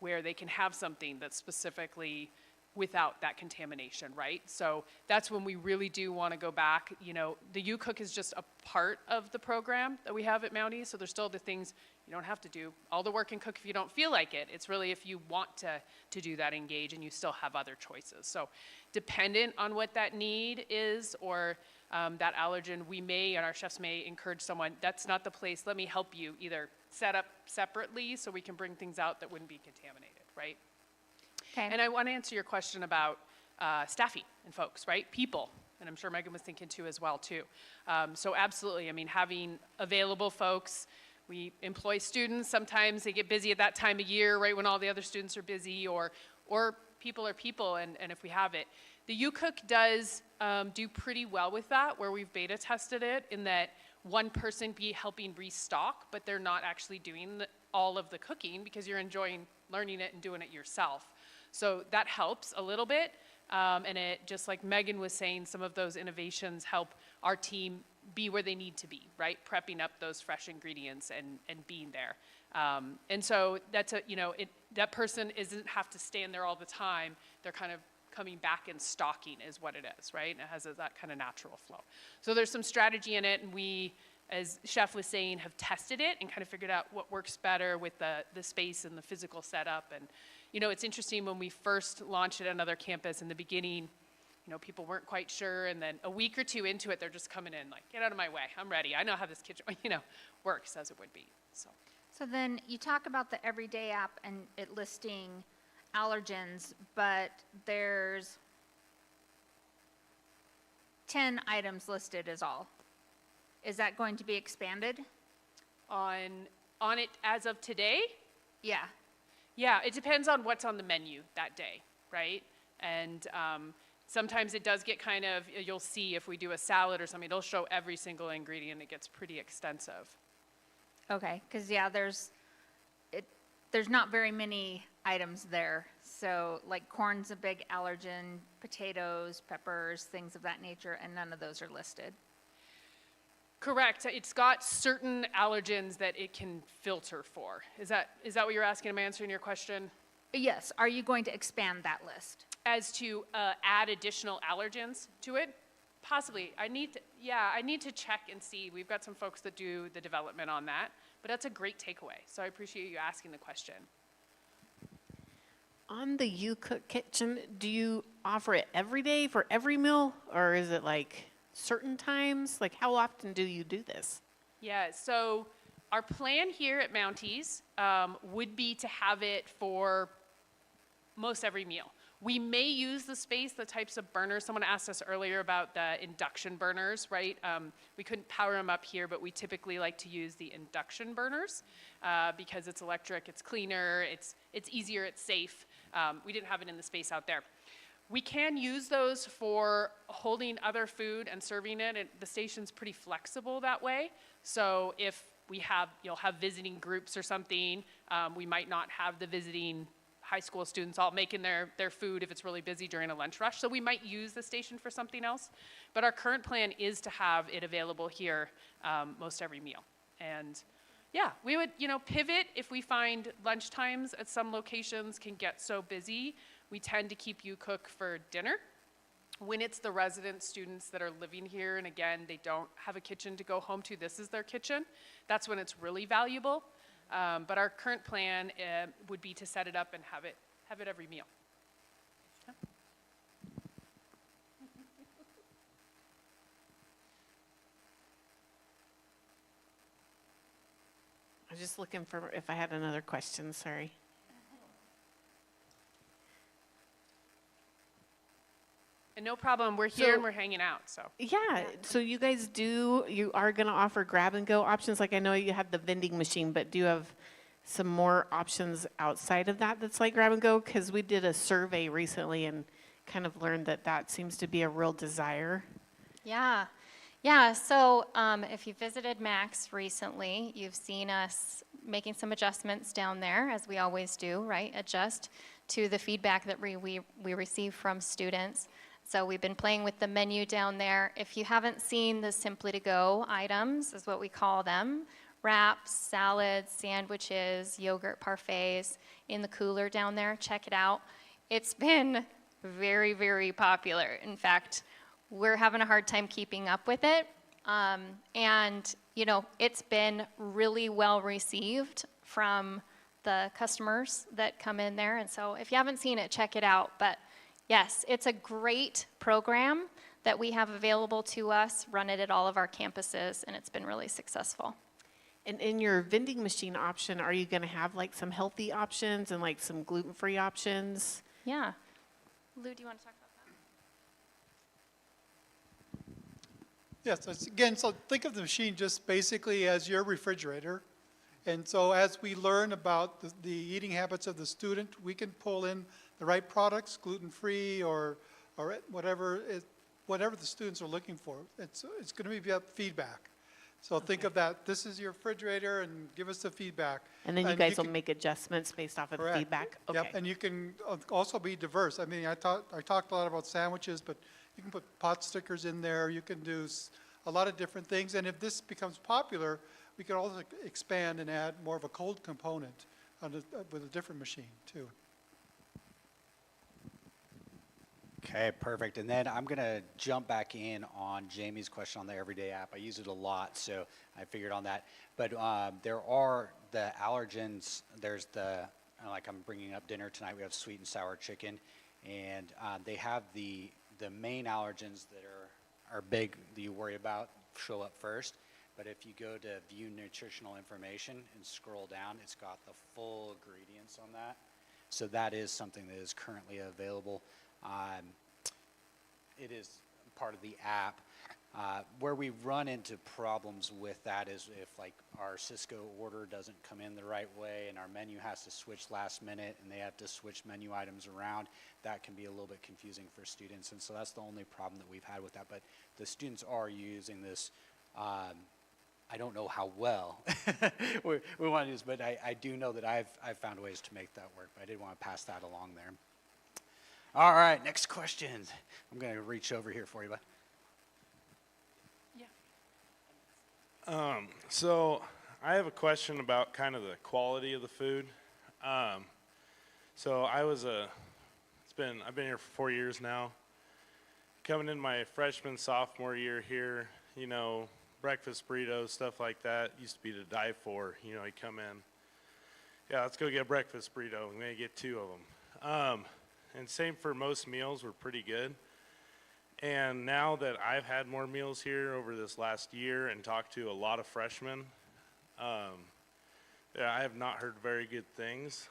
[SPEAKER 3] where they can have something that's specifically without that contamination, right? So that's when we really do want to go back. The U-Cook is just a part of the program that we have at Mountie, so there's still the things you don't have to do all the work and cook if you don't feel like it. It's really if you want to do that, engage, and you still have other choices. So dependent on what that need is or that allergen, we may, and our chefs may encourage someone, that's not the place, let me help you either set up separately so we can bring things out that wouldn't be contaminated, right?
[SPEAKER 8] Okay.
[SPEAKER 3] And I want to answer your question about staffing and folks, right? People, and I'm sure Megan was thinking too as well too. So absolutely, having available folks. We employ students. Sometimes they get busy at that time of year, right when all the other students are busy, or people are people, and if we have it. The U-Cook does do pretty well with that, where we've beta tested it, in that one person be helping restock, but they're not actually doing all of the cooking because you're enjoying learning it and doing it yourself. So that helps a little bit, and it, just like Megan was saying, some of those innovations help our team be where they need to be, right? Prepping up those fresh ingredients and being there. And so that's that person isn't have to stand there all the time. They're kind of coming back and stocking is what it is, right? And it has that kind of natural flow. So there's some strategy in it, and we, as Chef was saying, have tested it and kind of figured out what works better with the space and the physical setup. And it's interesting, when we first launched it at another campus in the beginning, people weren't quite sure, and then a week or two into it, they're just coming in like, get out of my way, I'm ready, I know how this kitchen, works as it would be, so.
[SPEAKER 8] So then you talk about the Everyday app and it listing allergens, but there's 10 items listed as all. Is that going to be expanded?
[SPEAKER 3] On it as of today?
[SPEAKER 8] Yeah.
[SPEAKER 3] Yeah, it depends on what's on the menu that day. right? And sometimes it does get kind of, you'll see if we do a salad or something, it'll show every single ingredient. It gets pretty extensive.
[SPEAKER 8] Okay, because yeah, there's not very many items there. So like corn's a big allergen, potatoes, peppers, things of that nature, and none of those are listed.
[SPEAKER 3] Correct. It's got certain allergens that it can filter for. Is that what you're asking? Am I answering your question?
[SPEAKER 8] Yes, are you going to expand that list?
[SPEAKER 3] As to add additional allergens to it? Possibly. I need to check and see. We've got some folks that do the development on that, but that's a great takeaway. So I appreciate you asking the question.
[SPEAKER 9] On the You Cook Kitchen, do you offer it every day for every meal, or is it like certain times? Like, how often do you do this?
[SPEAKER 3] Yeah, so our plan here at Mounties would be to have it for most every meal. We may use the space, the types of burners. Someone asked us earlier about the induction burners, right? We couldn't power them up here, but we typically like to use the induction burners because it's electric, it's cleaner, it's easier, it's safe. We didn't have it in the space out there. We can use those for holding other food and serving it. The station's pretty flexible that way. So if you'll have visiting groups or something, we might not have the visiting high school students all making their food if it's really busy during a lunch rush. So we might use the station for something else. But our current plan is to have it available here most every meal. And yeah, we would, pivot if we find lunch times at some locations can get so busy. We tend to keep You Cook for dinner. When it's the resident students that are living here, and again, they don't have a kitchen to go home to, this is their kitchen, that's when it's really valuable. But our current plan would be to set it up and have it every meal.
[SPEAKER 9] I was just looking for if I had another question, sorry.
[SPEAKER 3] And no problem, we're here and we're hanging out, so.
[SPEAKER 9] Yeah, so you guys you are going to offer grab and go options? Like I know you have the vending machine, but do you have some more options outside of that that's like grab and go? Because we did a survey recently and kind of learned that seems to be a real desire.
[SPEAKER 4] Yeah. Yeah, so if you visited Max recently, you've seen us making some adjustments down there, as we always do, right? Adjust to the feedback that we receive from students. So we've been playing with the menu down there. If you haven't seen the Simply to Go items, is what we call them, wraps, salads, sandwiches, yogurt parfaits in the cooler down there, check it out. It's been very, very popular. In fact, we're having a hard time keeping up with it. And, it's been really well received from the customers that come in there. And so if you haven't seen it, check it out. But yes, it's a great program that we have available to us, run it at all of our campuses, and it's been really successful.
[SPEAKER 9] And in your vending machine option, are you going to have like some healthy options and like some gluten-free options?
[SPEAKER 4] Yeah. Lou, do you want to talk about that?
[SPEAKER 7] Yes, again, so think of the machine just basically as your refrigerator. And so as we learn about the eating habits of the student, we can pull in the right products, gluten-free or whatever the students are looking for. It's going to be about feedback. So think of that. This is your refrigerator, and give us the feedback.
[SPEAKER 9] And then you guys will make adjustments based off of the feedback? Okay.
[SPEAKER 7] Yep, and you can also be diverse. I mean, I talked a lot about sandwiches, but you can put pot stickers in there. You can do a lot of different things. And if this becomes popular, we can also expand and add more of a cold component with a different machine, too.
[SPEAKER 1] Okay, perfect. And then I'm going to jump back in on Jamie's question on the Everyday app. I use it a lot, so I figured on that. But there are the allergens. There's like I'm bringing up dinner tonight, we have sweet and sour chicken. And they have the main allergens that are big that you worry about show up first. But if you go to view nutritional information and scroll down, it's got the full ingredients on that. So that is something that is currently available. It is part of the app. Where we run into problems with that is if like our Cisco order doesn't come in the right way and our menu has to switch last minute and they have to switch menu items around, that can be a little bit confusing for students. And so that's the only problem that we've had with that. But the students are using this. I don't know how well we want to use, but I do know that I've found ways to make that work. But I did want to pass that along there. All right, next question. I'm going to reach over here for you, bud.
[SPEAKER 10] So I have a question about kind of the quality of the food. So I've been here for 4 years now. Coming in my freshman, sophomore year here, you know, breakfast burritos, stuff like that used to be to die for. You know, you come in, yeah, let's go get a breakfast burrito. I'm gonna get 2 of them. And same for most meals were pretty good. And now that I've had more meals here over this last year and talked to a lot of freshmen, yeah, I have not heard very good things.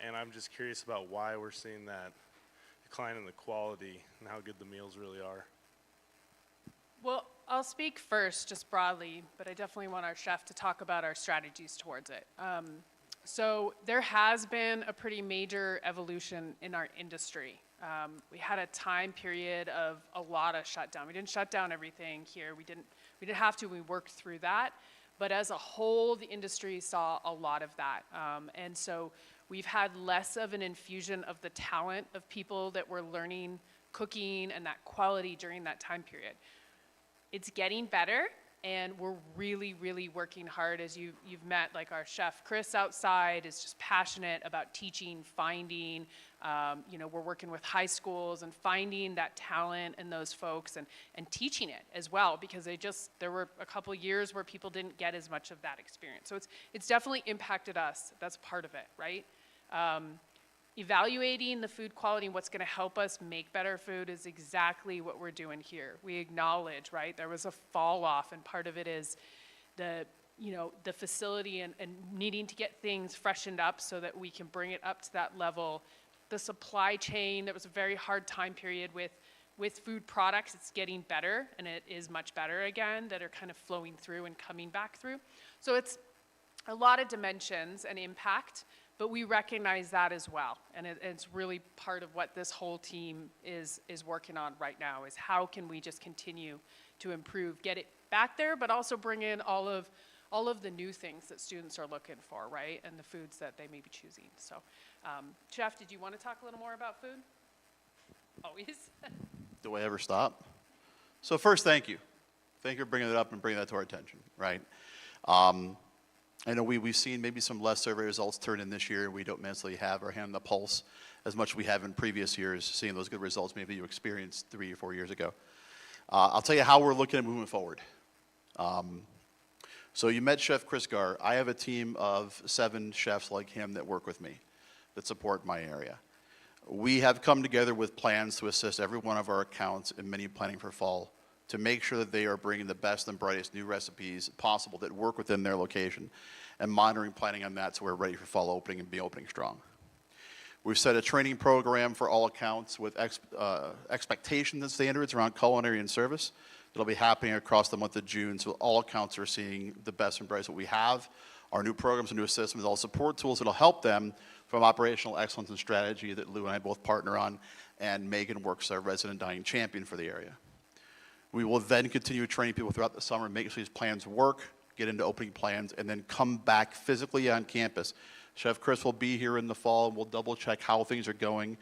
[SPEAKER 10] And I'm just curious about why we're seeing that decline in the quality and how good the meals really are.
[SPEAKER 3] Well, I'll speak first, just broadly, but I definitely want our chef to talk about our strategies towards it. So there has been a pretty major evolution in our industry. We had a time period of a lot of shutdown. We didn't shut down everything here. We didn't have to. We worked through that. But as a whole, the industry saw a lot of that. And so we've had less of an infusion of the talent of people that were learning cooking and that quality during that time period. It's getting better, and we're really, really working hard. As you've met, like our chef Chris outside is just passionate about teaching, finding. You know, we're working with high schools and finding that talent in those folks and teaching it as well, because there were a couple years where people didn't get as much of that experience. So it's definitely impacted us. That's part of it, right? Evaluating the food quality and what's going to help us make better food is exactly what we're doing here. We acknowledge, right, there was a fall off, and part of it is the facility and needing to get things freshened up so that we can bring it up to that level. The supply chain, that was a very hard time period with food products. It's getting better, and it is much better again, that are kind of flowing through and coming back through. So it's a lot of dimensions and impact, but we recognize that as well. And it's really part of what this whole team is working on right now, is how can we just continue to improve, get it back there, but also bring in all of the new things that students are looking for, right? And the foods that they may be choosing. So, Chef, did you want to talk a little more about food? Always.
[SPEAKER 5] Do I ever stop? So first, thank you. Thank you for bringing it up and bringing that to our attention, right? I know we've seen maybe some less survey results turn in this year. We don't necessarily have our hand on the pulse as much as we have in previous years, seeing those good results maybe you experienced 3 or 4 years ago. I'll tell you how we're looking at moving forward. So you met Chef Chris Gar. I have a team of 7 chefs like him that work with me, that support my area. We have come together with plans to assist every one of our accounts in menu planning for fall, to make sure that they are bringing the best and brightest new recipes possible that work within their location, and monitoring planning on that so we're ready for fall opening and be opening strong. We've set a training program for all accounts with expectations and standards around culinary and service. It'll be happening across the month of June, so all accounts are seeing the best and brightest that we have. Our new programs and new systems, all support tools that'll help them from operational excellence and strategy that Lou and I both partner on, and Megan works our resident dining champion for the area. We will then continue training people throughout the summer, making sure these plans work, get into opening plans, and then come back physically on campus. Chef Chris will be here in the fall, and we'll double check how things are going,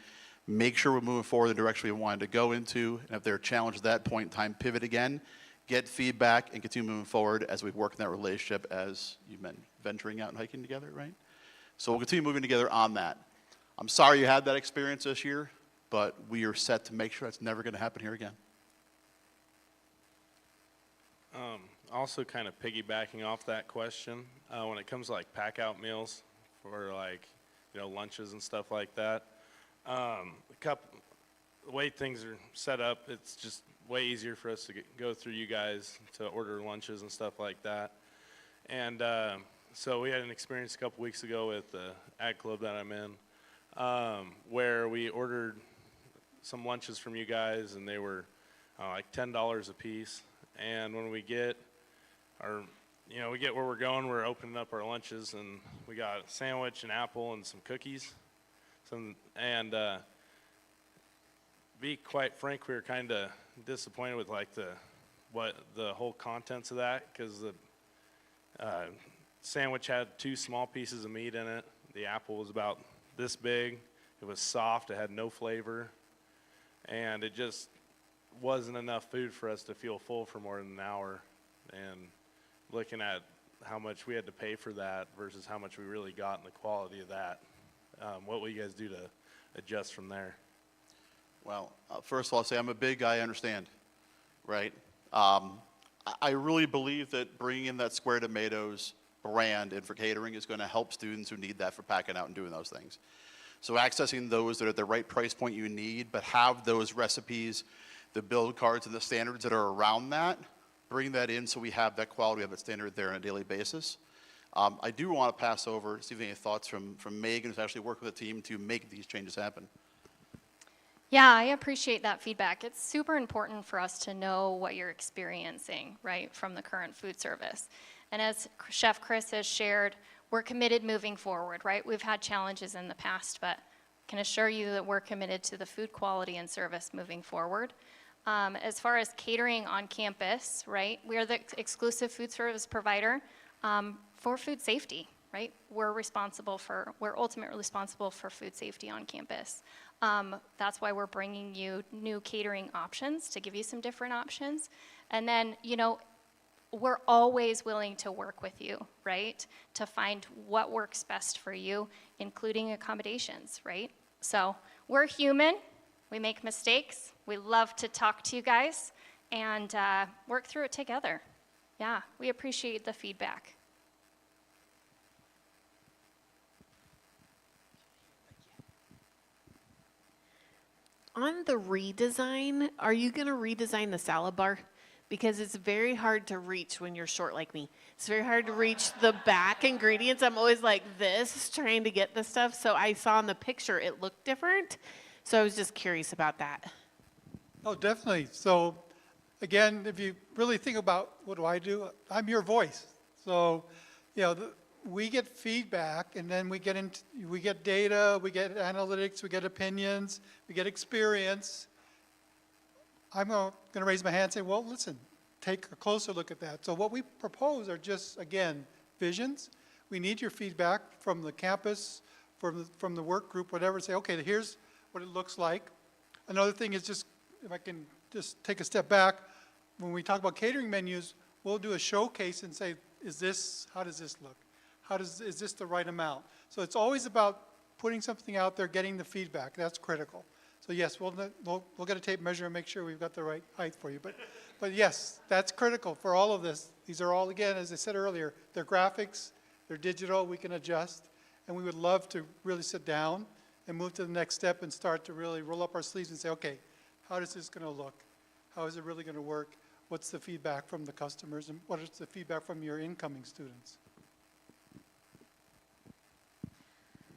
[SPEAKER 5] make sure we're moving forward in the direction we wanted to go into, and if there are challenges at that point in time, pivot again, get feedback, and continue moving forward as we work in that relationship as you've been venturing out and hiking together, right? So we'll continue moving together on that. I'm sorry you had that experience this year, but we are set to make sure it's never going to happen here again.
[SPEAKER 10] Also kind of piggybacking off that question, when it comes to like pack out meals for like, you know, lunches and stuff like that, the way things are set up, it's just way easier for us to go through you guys to order lunches and stuff like that. And so we had an experience a couple weeks ago with the ag club that I'm in, where we ordered some lunches from you guys, and they were like $10 a piece. And when we get we get where we're going, we're opening up our lunches, and we got a sandwich, an apple, and some cookies. Be quite frank, we were kind of disappointed with like the whole contents of that, because the sandwich had 2 small pieces of meat in it. The apple was about this big. It was soft. It had no flavor, and it just wasn't enough food for us to feel full for more than an hour. And looking at how much we had to pay for that versus how much we really got and the quality of that, what will you guys do to adjust from there?
[SPEAKER 5] Well, first of all, I'll say I'm a big guy, I understand, right? I really believe that bringing in that Square Tomatoes brand in for catering is going to help students who need that for packing out and doing those things. So accessing those that are at the right price point you need, but have those recipes, the build cards, and the standards that are around that, bring that in so we have that quality, we have that standard there on a daily basis. I do want to pass over, see if you have any thoughts from Megan, who's actually worked with the team to make these changes happen.
[SPEAKER 4] Yeah, I appreciate that feedback. It's super important for us to know what you're experiencing, right, from the current food service. And as Chef Chris has shared, we're committed moving forward, right? We've had challenges in the past, but can assure you that we're committed to the food quality and service moving forward. As far as catering on campus, right, we are the exclusive food service provider for food safety, right? We're ultimately responsible for food safety on campus. That's why we're bringing you new catering options to give you some different options. And then, we're always willing to work with you, right? To find what works best for you, including accommodations, right? So we're human, we make mistakes, we love to talk to you guys and work through it together. Yeah, we appreciate the feedback.
[SPEAKER 9] On the redesign, are you going to redesign the salad bar? Because it's very hard to reach when you're short like me. It's very hard to reach the back ingredients. I'm always like this, trying to get the stuff. So I saw in the picture it looked different. So I was just curious about that.
[SPEAKER 7] Oh, definitely. So again, if you really think about what do I do, I'm your voice. So, we get feedback, and then we get data, we get analytics, we get opinions, we get experience. I'm going to raise my hand and say, well, listen, take a closer look at that. So what we propose are just, again, visions. We need your feedback from the campus, from the work group, whatever, say, okay, here's what it looks like. Another thing is just, if I can just take a step back, when we talk about catering menus, we'll do a showcase and say, how does this look? Is this the right amount? So it's always about putting something out there, getting the feedback. That's critical. So yes, we'll get a tape measure and make sure we've got the right height for you. But yes, that's critical for all of this. These are all, again, as I said earlier, they're graphics, they're digital, we can adjust. And we would love to really sit down and move to the next step and start to really roll up our sleeves and say, okay, how is this going to look? How is it really going to work? What's the feedback from the customers? And what is the feedback from your incoming students?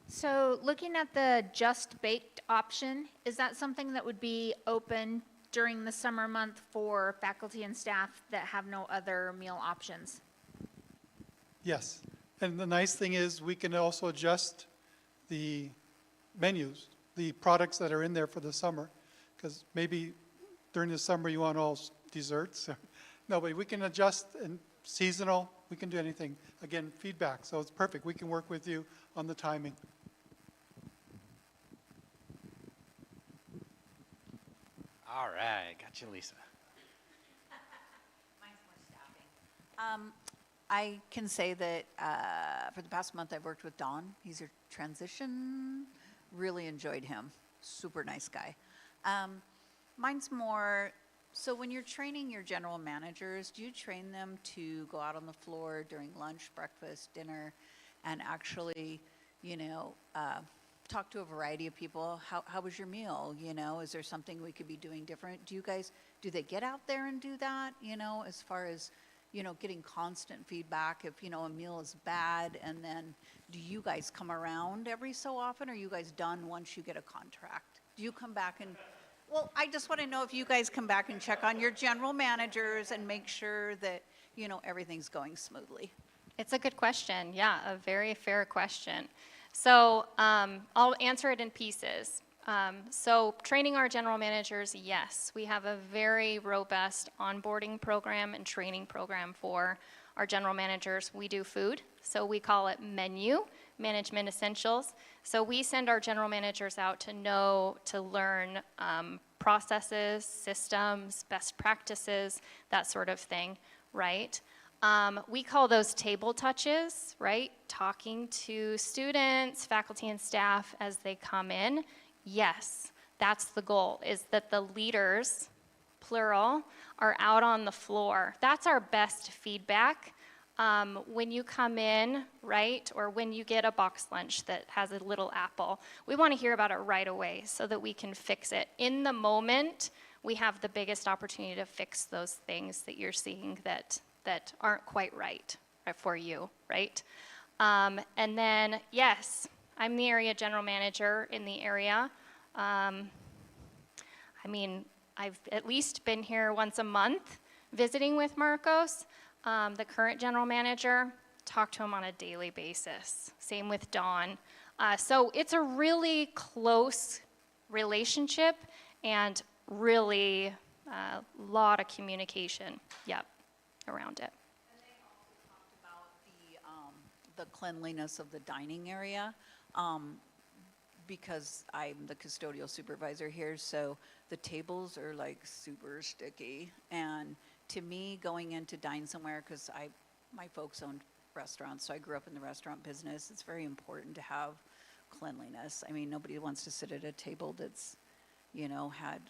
[SPEAKER 8] So looking at the just baked option, is that something that would be open during the summer month for faculty and staff that have no other meal options?
[SPEAKER 7] Yes. And the nice thing is we can also adjust the menus, the products that are in there for the summer, because maybe during the summer you want all desserts. No, but we can adjust, and seasonal, we can do anything. Again, feedback, so it's perfect. We can work with you on the timing.
[SPEAKER 1] All right, got you, Lisa.
[SPEAKER 11] Mine's more staffing. I can say that for the past month I've worked with Don. He's your transition. Really enjoyed him. Super nice guy. Mine's more, so when you're training your general managers, do you train them to go out on the floor during lunch, breakfast, dinner, and actually, talk to a variety of people? How was your meal? Is there something we could be doing different? Do they get out there and do that? As far as, getting constant feedback if, a meal is bad, and then do you guys come around every so often, or are you guys done once you get a contract? Do you come back and Well, I just want to know if you guys come back and check on your general managers and make sure that, you know, everything's going smoothly.
[SPEAKER 4] It's a good question. Yeah, a very fair question. So I'll answer it in pieces. So training our general managers, yes, we have a very robust onboarding program and training program for our general managers. We do food, so we call it menu, management essentials. So we send our general managers out to learn processes, systems, best practices, that sort of thing, right? We call those table touches, right? Talking to students, faculty, and staff as they come in. Yes, that's the goal, is that the leaders, plural, are out on the floor. That's our best feedback. When you come in, right, or when you get a box lunch that has a little apple, we want to hear about it right away so that we can fix it. In the moment, we have the biggest opportunity to fix those things that you're seeing that aren't quite right for you, right? And then, yes, I'm the area general manager in the area. I mean, I've at least been here once a month visiting with Marcos. The current general manager, talk to him on a daily basis. Same with Dawn. So it's a really close relationship and really a lot of communication, around it.
[SPEAKER 11] And they also talked about the cleanliness of the dining area. Because I'm the custodial supervisor here, so the tables are like super sticky. And to me, going in to dine somewhere, because my folks owned restaurants, so I grew up in the restaurant business, it's very important to have cleanliness. I mean, nobody wants to sit at a table that's, had,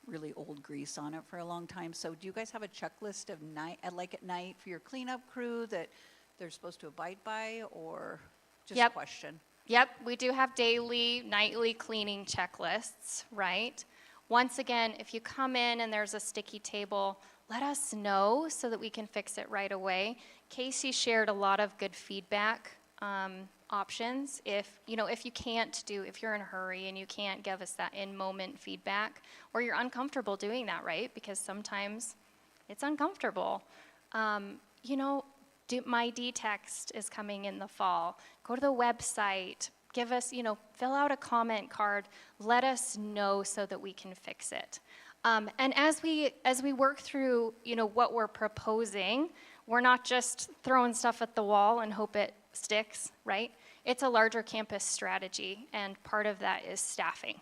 [SPEAKER 11] really old grease on it for a long time. So do you guys have a checklist of at night for your cleanup crew that they're supposed to abide by, or just a question?
[SPEAKER 4] Yep, we do have daily, nightly cleaning checklists, right? Once again, if you come in and there's a sticky table, let us know so that we can fix it right away. Casey shared a lot of good feedback options. If you're in a hurry and you can't give us that in-moment feedback, or you're uncomfortable doing that, right? Because sometimes it's uncomfortable. My D-Text is coming in the fall. Go to the website, give us, fill out a comment card, let us know so that we can fix it. And as we work through, what we're proposing, we're not just throwing stuff at the wall and hope it sticks, right? It's a larger campus strategy, and part of that is staffing,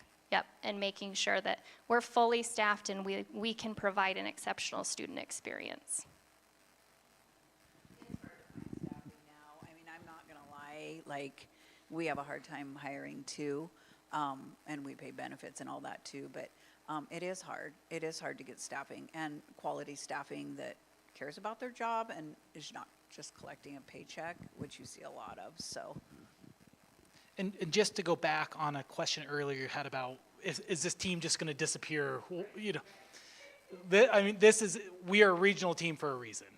[SPEAKER 4] and making sure that we're fully staffed and we can provide an exceptional student experience.
[SPEAKER 11] Like, we have a hard time hiring too, and we pay benefits and all that too, but it is hard. It is hard to get staffing, and quality staffing that cares about their job and is not just collecting a paycheck, which you see a lot of, so.
[SPEAKER 2] And just to go back on a question earlier you had about, is this team just going to disappear? We are a regional team for a reason.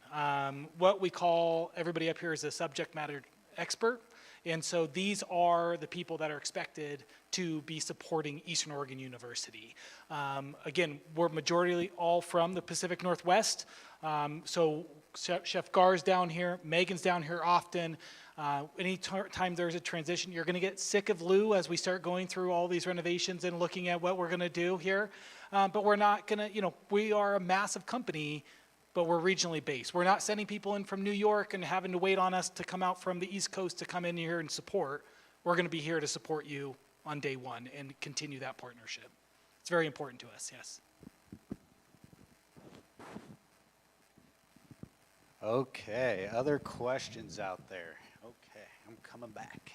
[SPEAKER 2] What we call everybody up here is a subject matter expert. And so these are the people that are expected to be supporting Eastern Oregon University. Again, we're majority all from the Pacific Northwest. So Chef Gar's down here, Megan's down here often. Anytime there's a transition, you're gonna get sick of Lou as we start going through all these renovations and looking at what we're gonna do here. But we're not gonna, we are a massive company, but we're regionally based. We're not sending people in from New York and having to wait on us to come out from the East Coast to come in here and support. We're going to be here to support you on day one and continue that partnership. It's very important to us, yes.
[SPEAKER 1] Okay, other questions out there? Okay, I'm coming back.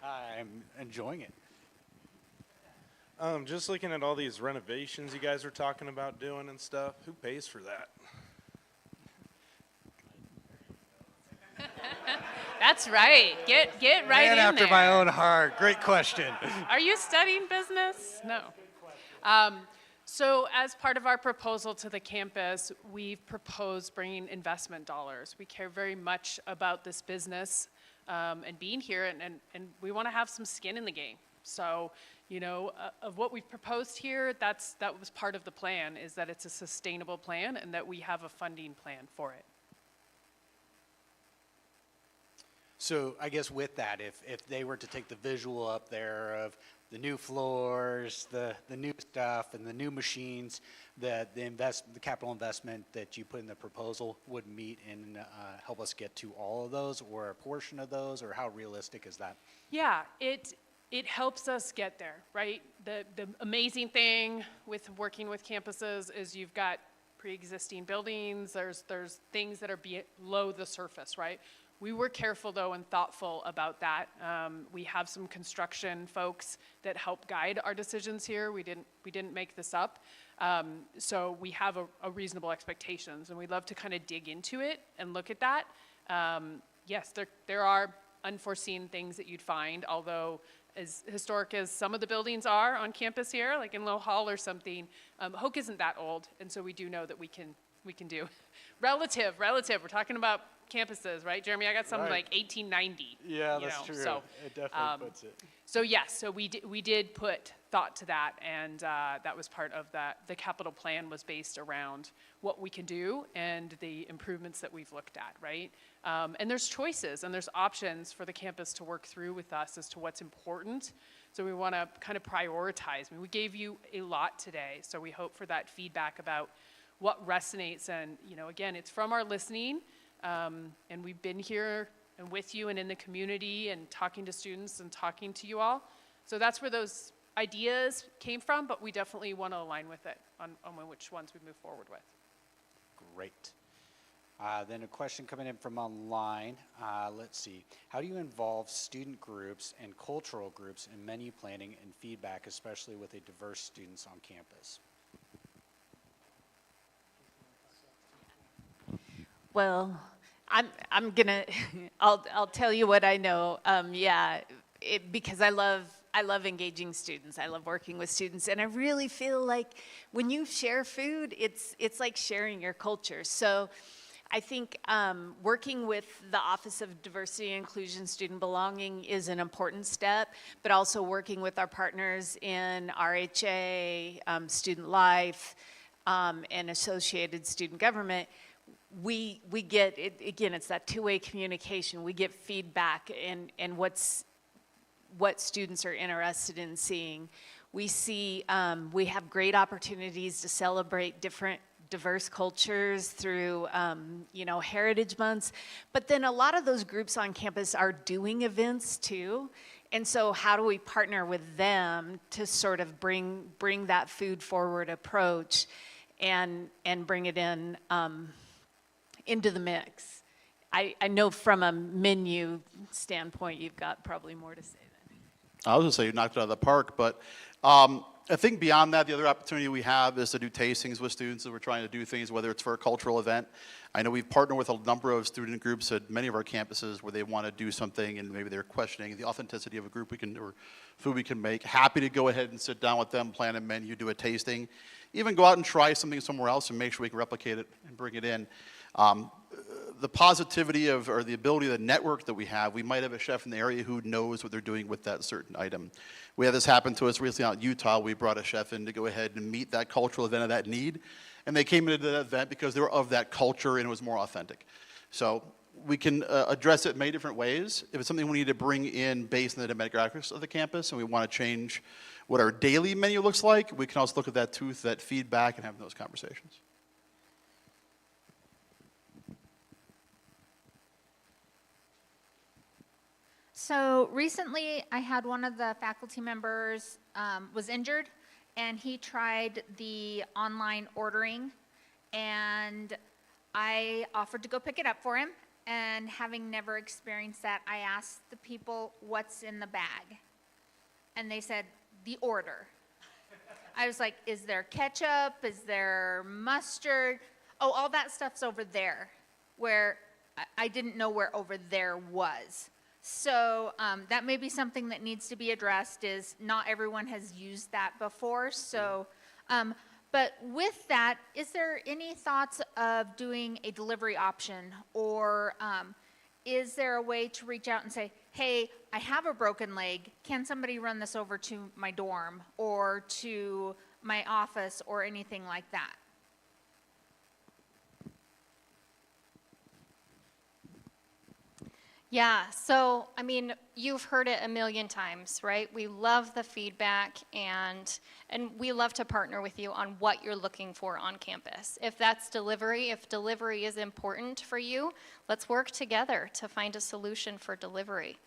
[SPEAKER 1] I'm enjoying it.
[SPEAKER 10] Just looking at all these renovations you guys are talking about doing and stuff, who pays for that?
[SPEAKER 3] That's right. Get right
[SPEAKER 1] Man
[SPEAKER 3] in
[SPEAKER 1] after
[SPEAKER 3] there.
[SPEAKER 1] my own heart. Great question.
[SPEAKER 3] Are you studying business? No. So as part of our proposal to the campus, we've proposed bringing investment dollars. We care very much about this business and being here, and we want to have some skin in the game. So, of what we've proposed here, that was part of the plan, is that it's a sustainable plan and that we have a funding plan for it.
[SPEAKER 1] So I guess with that, if they were to take the visual up there of the new floors, the new stuff, and the new machines, the capital investment that you put in the proposal would meet and help us get to all of those, or a portion of those, or how realistic is that?
[SPEAKER 3] Yeah, it helps us get there, right? The amazing thing with working with campuses is you've got pre-existing buildings, there's things that are below the surface, right? We were careful, though, and thoughtful about that. We have some construction folks that help guide our decisions here. We didn't make this up. So we have a reasonable expectations, and we'd love to kind of dig into it and look at that. Yes, there are unforeseen things that you'd find, although as historic as some of the buildings are on campus here, like in Low Hall or something, Hoke isn't that old, and so we do know that we can do. Relative, we're talking about campuses, right, Jeremy? I got something
[SPEAKER 1] Right.
[SPEAKER 3] like 1890.
[SPEAKER 1] Yeah, that's true.
[SPEAKER 3] So,
[SPEAKER 1] It definitely puts it.
[SPEAKER 3] so yes, so we did put thought to that, and that was part of that. The capital plan was based around what we can do and the improvements that we've looked at, right? And there's choices and there's options for the campus to work through with us as to what's important. So we want to kind of prioritize. I mean, we gave you a lot today, so we hope for that feedback about what resonates. And again, it's from our listening, and we've been here and with you and in the community and talking to students and talking to you all. So that's where those ideas came from, but we definitely want to align with it on which ones we move forward with.
[SPEAKER 1] Great. Then a question coming in from online. Let's see. How do you involve student groups and cultural groups in menu planning and feedback, especially with a diverse students on campus?
[SPEAKER 6] Well, I'm gonna, I'll tell you what I know. Because I love engaging students. I love working with students, and I really feel like when you share food, it's like sharing your culture. So I think working with the Office of Diversity and Inclusion Student Belonging is an important step, but also working with our partners in RHA, Student Life, and Associated Student Government. We get, again, it's that two-way communication. We get feedback and what students are interested in seeing. We see, we have great opportunities to celebrate different diverse cultures through, Heritage Months. But then a lot of those groups on campus are doing events too. And so how do we partner with them to sort of bring that food forward approach and bring it in, into the mix? I know from a menu standpoint, you've got probably more to say then.
[SPEAKER 5] I was going to say you knocked it out of the park, but I think beyond that, the other opportunity we have is to do tastings with students as we're trying to do things, whether it's for a cultural event. I know we've partnered with a number of student groups at many of our campuses where they want to do something and maybe they're questioning the authenticity of a group or food we can make. Happy to go ahead and sit down with them, plan a menu, do a tasting, even go out and try something somewhere else and make sure we can replicate it and bring it in. The positivity of, or the ability of the network that we have, we might have a chef in the area who knows what they're doing with that certain item. We had this happen to us recently out in Utah. We brought a chef in to go ahead and meet that cultural event of that need. And they came into that event because they were of that culture and it was more authentic. So we can address it in many different ways. If it's something we need to bring in based on the demographics of the campus and we want to change what our daily menu looks like, we can also look at that too, that feedback, and have those conversations.
[SPEAKER 8] So recently, I had one of the faculty members was injured, and he tried the online ordering, and I offered to go pick it up for him. And having never experienced that, I asked the people, what's in the bag? And they said, the order. I was like, is there ketchup? Is there mustard? Oh, all that stuff's over there, where I didn't know where over there was. So that may be something that needs to be addressed, is not everyone has used that before. So, but with that, is there any thoughts of doing a delivery option or is there a way to reach out and say, hey, I have a broken leg, can somebody run this over to my dorm or to my office or anything like that?
[SPEAKER 4] Yeah, so I mean, you've heard it a million times, right? We love the feedback and we love to partner with you on what you're looking for on campus. If that's delivery, if delivery is important for you, let's work together to find a solution for delivery.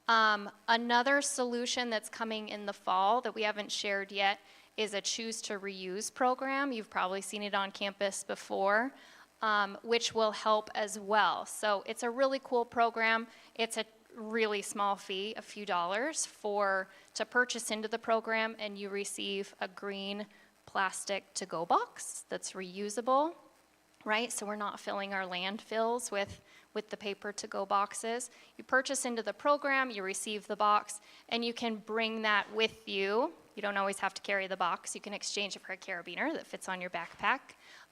[SPEAKER 4] Another solution that's coming in the fall that we haven't shared yet is a choose to reuse program. You've probably seen it on campus before. Which will help as well. So it's a really cool program. It's a really small fee, a few dollars, to purchase into the program, and you receive a green plastic to-go box that's reusable, right? So we're not filling our landfills with the paper to-go boxes. You purchase into the program, you receive the box, and you can bring that with you. You don't always have to carry the box. You can exchange it for a carabiner that fits on your backpack.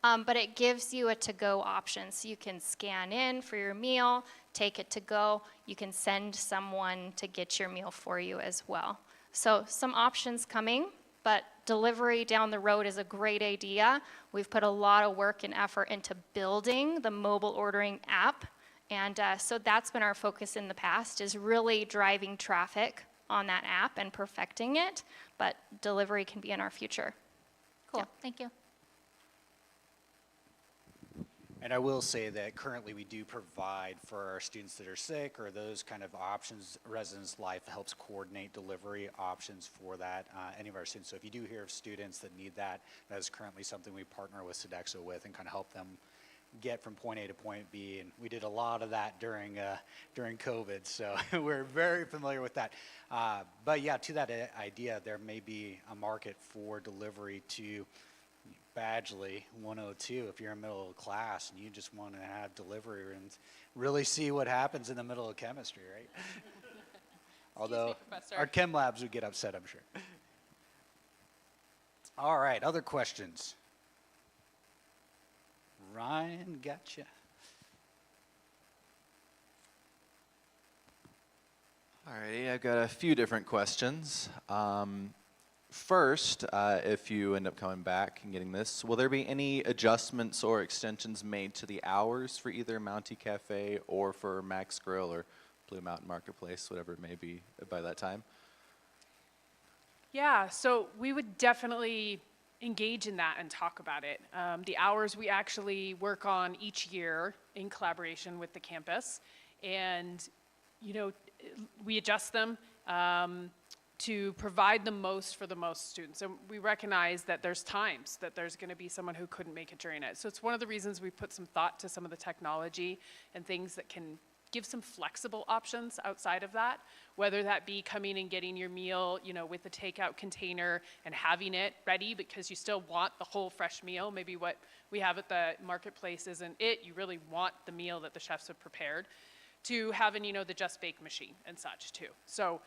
[SPEAKER 4] But it gives you a to-go option. So you can scan in for your meal, take it to go. You can send someone to get your meal for you as well. So some options coming, but delivery down the road is a great idea. We've put a lot of work and effort into building the mobile ordering app. And so that's been our focus in the past, is really driving traffic on that app and perfecting it. But delivery can be in our future.
[SPEAKER 8] Cool,
[SPEAKER 4] Yeah.
[SPEAKER 8] thank you.
[SPEAKER 1] And I will say that currently we do provide for our students that are sick or those kind of options. Residence Life helps coordinate delivery options for that, any of our students. So if you do hear of students that need that, that is currently something we partner with Sodexo with and kind of help them get from point A to point B. And we did a lot of that during COVID, so we're very familiar with that. But yeah, to that idea, there may be a market for delivery to Badgley 102 if you're in middle of class and you just want to have delivery and really see what happens in the middle of chemistry, right? Although our chem labs would get upset, I'm sure. All right, other questions? Ryan, gotcha.
[SPEAKER 12] All righty, I've got a few different questions. First, if you end up coming back and getting this, will there be any adjustments or extensions made to the hours for either Mountie Cafe or for Max Grill or Blue Mountain Marketplace, whatever it may be by that time?
[SPEAKER 3] Yeah, so we would definitely engage in that and talk about it. The hours we actually work on each year in collaboration with the campus, and we adjust them to provide the most for the most students. And we recognize that there's times that there's going to be someone who couldn't make it during it. So it's one of the reasons we put some thought to some of the technology and things that can give some flexible options outside of that, whether that be coming and getting your meal, with the takeout container and having it ready because you still want the whole fresh meal. Maybe what we have at the marketplace isn't it. You really want the meal that the chefs have prepared, to having, the Just Bake machine and such too. So,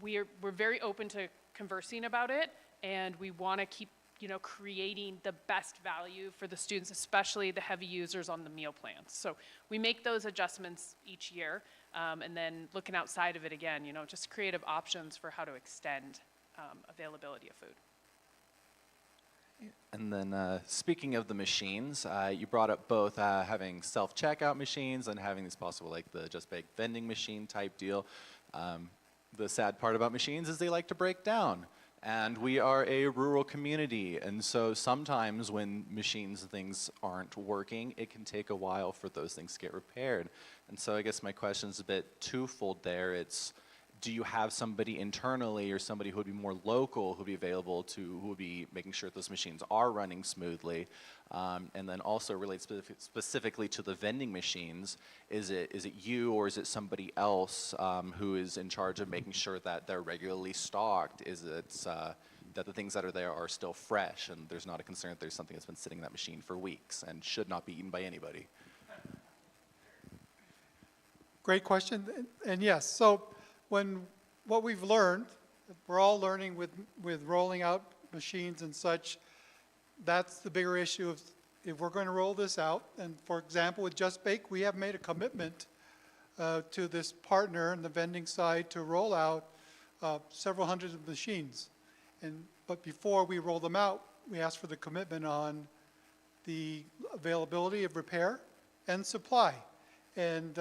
[SPEAKER 3] we're very open to conversing about it, and we want to keep, creating the best value for the students, especially the heavy users on the meal plans. So we make those adjustments each year, and then looking outside of it again, just creative options for how to extend availability of food.
[SPEAKER 12] And then speaking of the machines, you brought up both having self-checkout machines and having this possible, like the Just Bake vending machine type deal. The sad part about machines is they like to break down. And we are a rural community, and so sometimes when machines and things aren't working, it can take a while for those things to get repaired. And so I guess my question is a bit twofold there. It's, do you have somebody internally or somebody who would be more local who would be available to, who would be making sure those machines are running smoothly? And then also relates specifically to the vending machines, is it you or is it somebody else who is in charge of making sure that they're regularly stocked? Is it that the things that are there are still fresh and there's not a concern that there's something that's been sitting in that machine for weeks and should not be eaten by anybody?
[SPEAKER 7] Great question. And yes, so what we've learned, we're all learning with rolling out machines and such, that's the bigger issue of if we're going to roll this out, and for example, with Just Bake, we have made a commitment to this partner on the vending side to roll out several hundred of machines. But before we roll them out, we ask for the commitment on the availability of repair and supply. And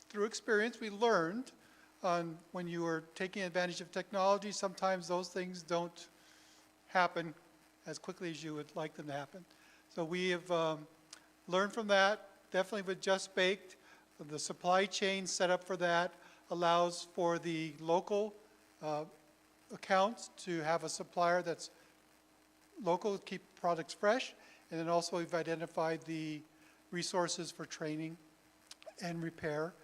[SPEAKER 7] through experience, we learned on when you are taking advantage of technology, sometimes those things don't happen as quickly as you would like them to happen. So we have learned from that, definitely with Just Baked. The supply chain set up for that allows for the local accounts to have a supplier that's local to keep products fresh. And then also we've identified the resources for training and repair.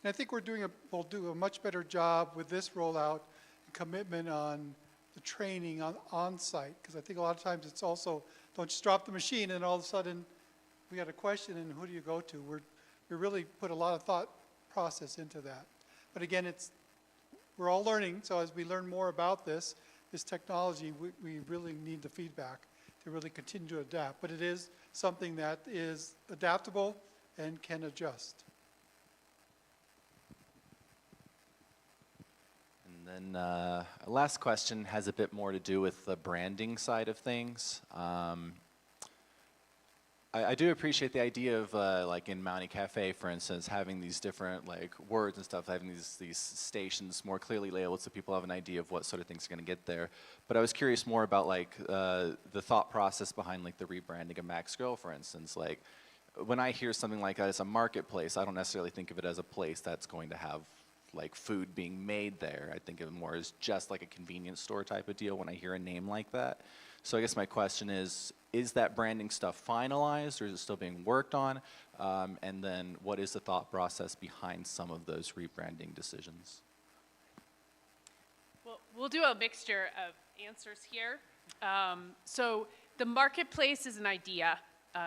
[SPEAKER 7] And I think we'll do a much better job with this rollout and commitment on the training on site. Because I think a lot of times it's also, don't just drop the machine and all of a sudden we got a question and who do you go to? We really put a lot of thought process into that. But again, we're all learning, so as we learn more about this technology, we really need the feedback to really continue to adapt. But it is something that is adaptable and can adjust.
[SPEAKER 12] And then last question has a bit more to do with the branding side of things. I do appreciate the idea of like in Mountie Cafe, for instance, having these different like words and stuff, having these stations more clearly labeled so people have an idea of what sort of things are going to get there. But I was curious more about like the thought process behind like the rebranding of Max Grill, for instance. Like when I hear something like that as a marketplace, I don't necessarily think of it as a place that's going to have like food being made there. I think of it more as just like a convenience store type of deal when I hear a name like that. So I guess my question is that branding stuff finalized or is it still being worked on? And then what is the thought process behind some of those rebranding decisions?
[SPEAKER 3] Well, we'll do a mixture of answers here. So the marketplace is an idea.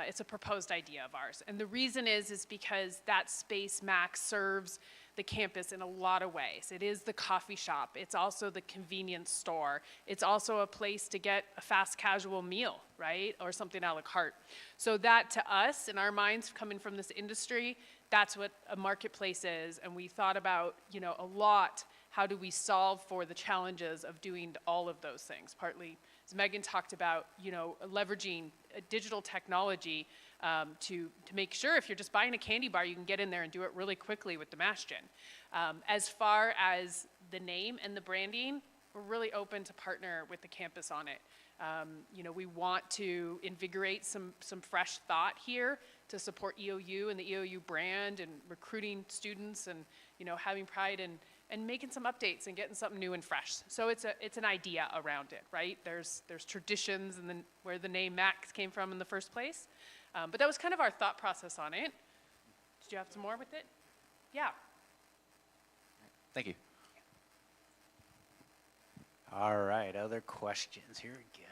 [SPEAKER 3] It's a proposed idea of ours. And the reason is because that space, Max, serves the campus in a lot of ways. It is the coffee shop. It's also the convenience store. It's also a place to get a fast casual meal, right? Or something a la carte. So that to us, in our minds, coming from this industry, that's what a marketplace is. And we thought about, a lot, how do we solve for the challenges of doing all of those things? Partly, as Megan talked about, leveraging digital technology to make sure if you're just buying a candy bar, you can get in there and do it really quickly with the Mash Gen. As far as the name and the branding, we're really open to partner with the campus on it. We want to invigorate some fresh thought here to support EOU and the EOU brand and recruiting students and having pride and making some updates and getting something new and fresh. So it's an idea around it, right? There's traditions and then where the name Max came from in the first place. But that was kind of our thought process on it. Did you have some more with it? Yeah.
[SPEAKER 12] Thank you.
[SPEAKER 1] All right, other questions? Here we go.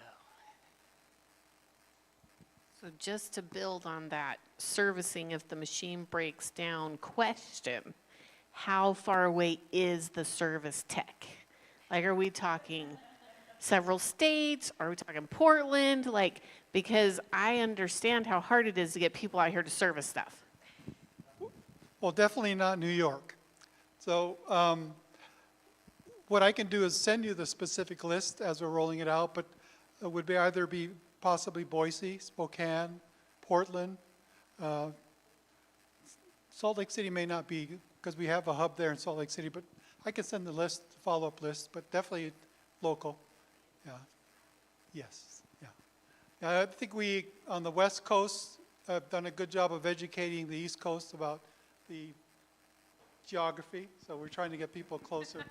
[SPEAKER 9] So just to build on that servicing if the machine breaks down question, how far away is the service tech? Like, are we talking several states? Are we talking Portland? Like, because I understand how hard it is to get people out here to service stuff.
[SPEAKER 7] Well, definitely not New York. So what I can do is send you the specific list as we're rolling it out, but it would either be possibly Boise, Spokane, Portland. Salt Lake City may not be, because we have a hub there in Salt Lake City, but I can send the list, follow-up list, but definitely local. Yeah. Yes. Yeah. I think we, on the West Coast, have done a good job of educating the East Coast about the geography, so we're trying to get people closer.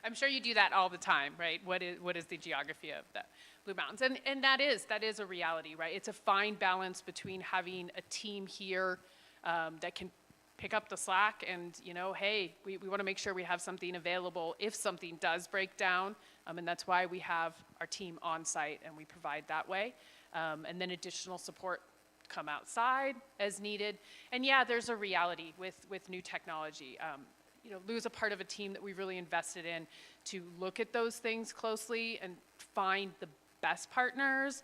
[SPEAKER 3] I'm sure you do that all the time, right? What is the geography of the Blue Mountains? And that is a reality, right? It's a fine balance between having a team here that can pick up the slack and, hey, we want to make sure we have something available if something does break down. And that's why we have our team on site and we provide that way. And then additional support come outside as needed. And yeah, there's a reality with new technology. Lou's a part of a team that we really invested in to look at those things closely and find the best partners.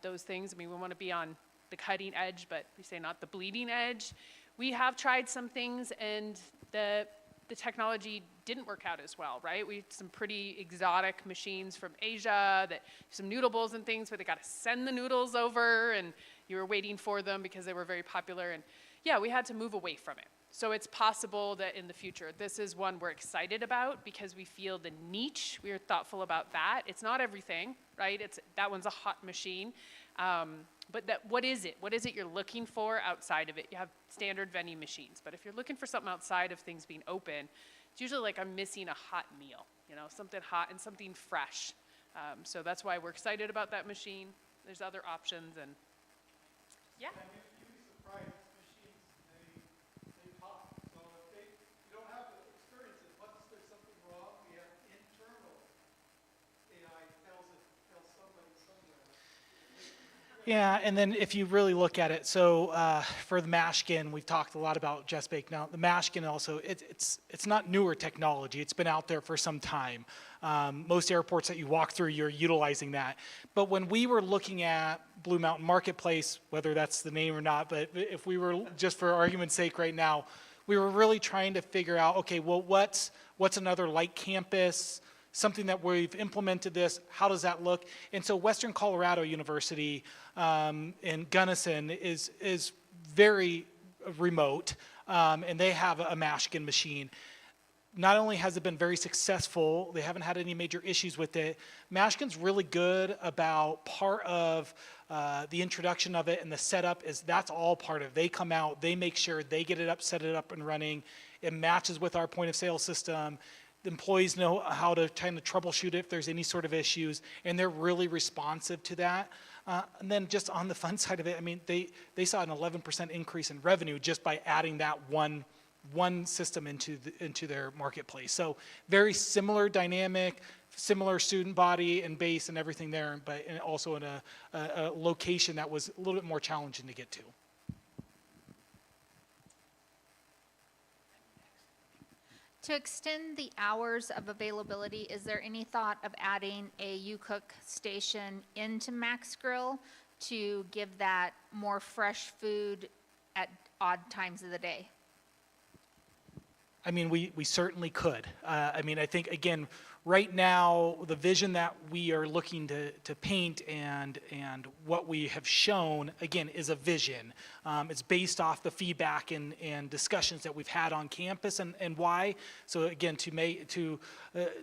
[SPEAKER 3] Those things, we want to be on the cutting edge, but we say not the bleeding edge. We have tried some things, and the technology didn't work out as well, right? We had some pretty exotic machines from Asia, that some noodle bowls and things, where they got to send the noodles over, and you were waiting for them because they were very popular. And yeah, we had to move away from it. So it's possible that in the future, this is one we're excited about because we feel the niche. We are thoughtful about that. It's not everything, right? That one's a hot machine. But what is it? What is it you're looking for outside of it? You have standard vending machines, but if you're looking for something outside of things being open, it's usually like I'm missing a hot meal, something hot and something fresh. So that's why we're excited about that machine. There's other options, and yeah.
[SPEAKER 7] And you'd be surprised, these machines, they pop. So if you don't have to experience it, once there's something wrong, we have internal AI tells somebody somewhere.
[SPEAKER 2] Yeah, and then if you really look at it, so for the mashkin, we've talked a lot about Just Bake. Now, the mashkin also, it's not newer technology. It's been out there for some time. Most airports that you walk through, you're utilizing that. But when we were looking at Blue Mountain Marketplace, whether that's the name or not, but if we were, just for argument's sake right now, we were really trying to figure out, okay, well, what's another like campus, something that we've implemented this, how does that look? And so Western Colorado University in Gunnison is very remote, and they have a mashkin machine. Not only has it been very successful, they haven't had any major issues with it. Mashkin's really good about part of the introduction of it, and the setup that's all part of it. They come out, they make sure they get it up, set it up and running. It matches with our point of sale system. The employees know how to kind of troubleshoot it if there's any sort of issues, and they're really responsive to that. And then just on the fun side of it, I mean, they saw an 11% increase in revenue just by adding that one system into their marketplace. So very similar dynamic, similar student body and base and everything there, but also in a location that was a little bit more challenging to get to.
[SPEAKER 8] To extend the hours of availability, is there any thought of adding a U-Cook station into Max Grill to give that more fresh food at odd times of the day?
[SPEAKER 2] I mean, we certainly could. I mean, I think, again, right now, the vision that we are looking to paint and what we have shown, again, is a vision. It's based off the feedback and discussions that we've had on campus and why. So again, to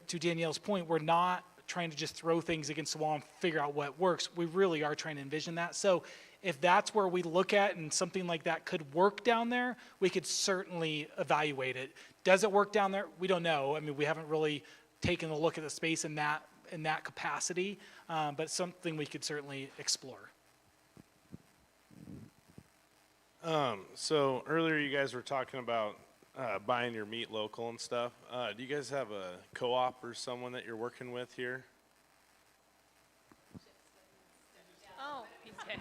[SPEAKER 2] Danielle's point, we're not trying to just throw things against the wall and figure out what works. We really are trying to envision that. So if that's where we look at and something like that could work down there, we could certainly evaluate it. Does it work down there? We don't know. I mean, we haven't really taken a look at the space in that capacity, but something we could certainly explore.
[SPEAKER 10] So earlier you guys were talking about buying your meat local and stuff. Do you guys have a co-op or someone that you're working with here?
[SPEAKER 3] Oh, he's dead.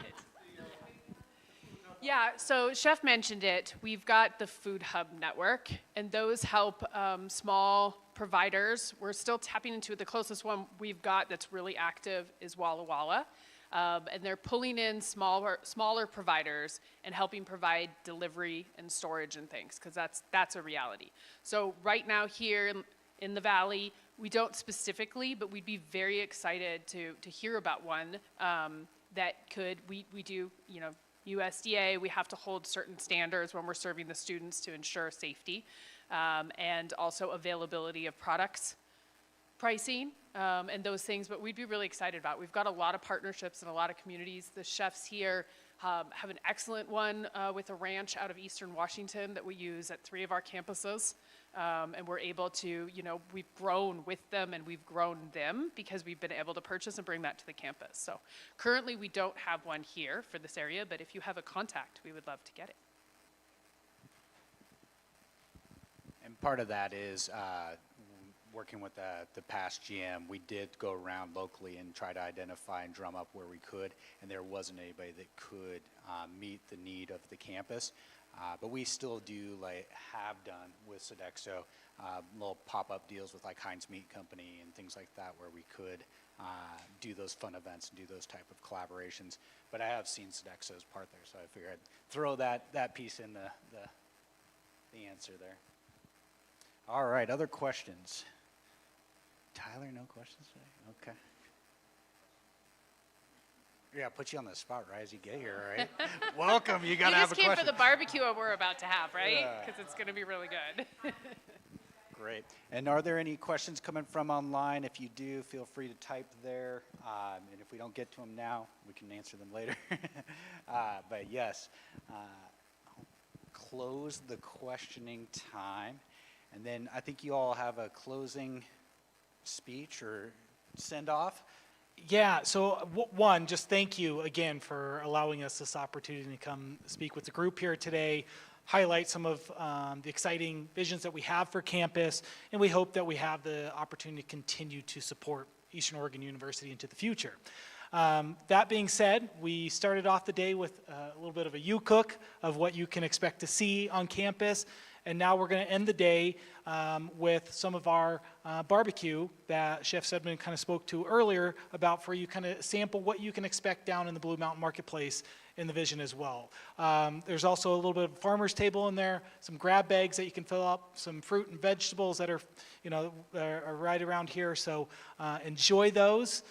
[SPEAKER 3] Yeah, so Chef mentioned it. We've got the Food Hub Network, and those help small providers. We're still tapping into it. The closest one we've got that's really active is Walla Walla. And they're pulling in smaller providers and helping provide delivery and storage and things, because that's a reality. So right now here in the Valley, we don't specifically, but we'd be very excited to hear about one that could, we do, USDA, we have to hold certain standards when we're serving the students to ensure safety, and also availability of products, pricing, and those things, but we'd be really excited about. We've got a lot of partnerships in a lot of communities. The chefs here have an excellent one with a ranch out of Eastern Washington that we use at 3 of our campuses. And we're able to, we've grown with them and we've grown them because we've been able to purchase and bring that to the campus. So currently we don't have one here for this area, but if you have a contact, we would love to get it.
[SPEAKER 1] And part of that is working with the past GM. We did go around locally and try to identify and drum up where we could, and there wasn't anybody that could meet the need of the campus. But we still do, like, have done with Sodexo, little pop-up deals with like Heinz Meat Company and things like that where we could do those fun events and do those type of collaborations. But I have seen Sodexo's part there, so I figured I'd throw that piece in the answer there. All right, other questions? Tyler, no questions today? Okay. Yeah, put you on the spot right as you get here, right? Welcome, you gotta have a
[SPEAKER 3] You just came
[SPEAKER 1] question.
[SPEAKER 3] for the barbecue we're about to have, right?
[SPEAKER 1] Yeah.
[SPEAKER 3] Because it's going to be really good.
[SPEAKER 1] Great. And are there any questions coming from online? If you do, feel free to type there. And if we don't get to them now, we can answer them later. But yes, I'll close the questioning time. And then I think you all have a closing speech or send off.
[SPEAKER 2] Yeah, so one, just thank you again for allowing us this opportunity to come speak with the group here today, highlight some of the exciting visions that we have for campus, and we hope that we have the opportunity to continue to support Eastern Oregon University into the future. That being said, we started off the day with a little bit of a U-Cook of what you can expect to see on campus. And now we're going to end the day with some of our barbecue that Chef Sedman kind of spoke to earlier about for you kind of sample what you can expect down in the Blue Mountain Marketplace in the vision as well. There's also a little bit of a farmer's table in there, some grab bags that you can fill up, some fruit and vegetables that are, are right around here. So enjoy those.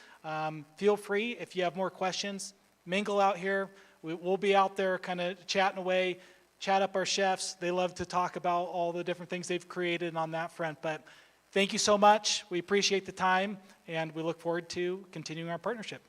[SPEAKER 2] Feel free, if you have more questions, mingle out here. We'll be out there kind of chatting away. Chat up our chefs. They love to talk about all the different things they've created on that front. But thank you so much. We appreciate the time, and we look forward to continuing our partnership.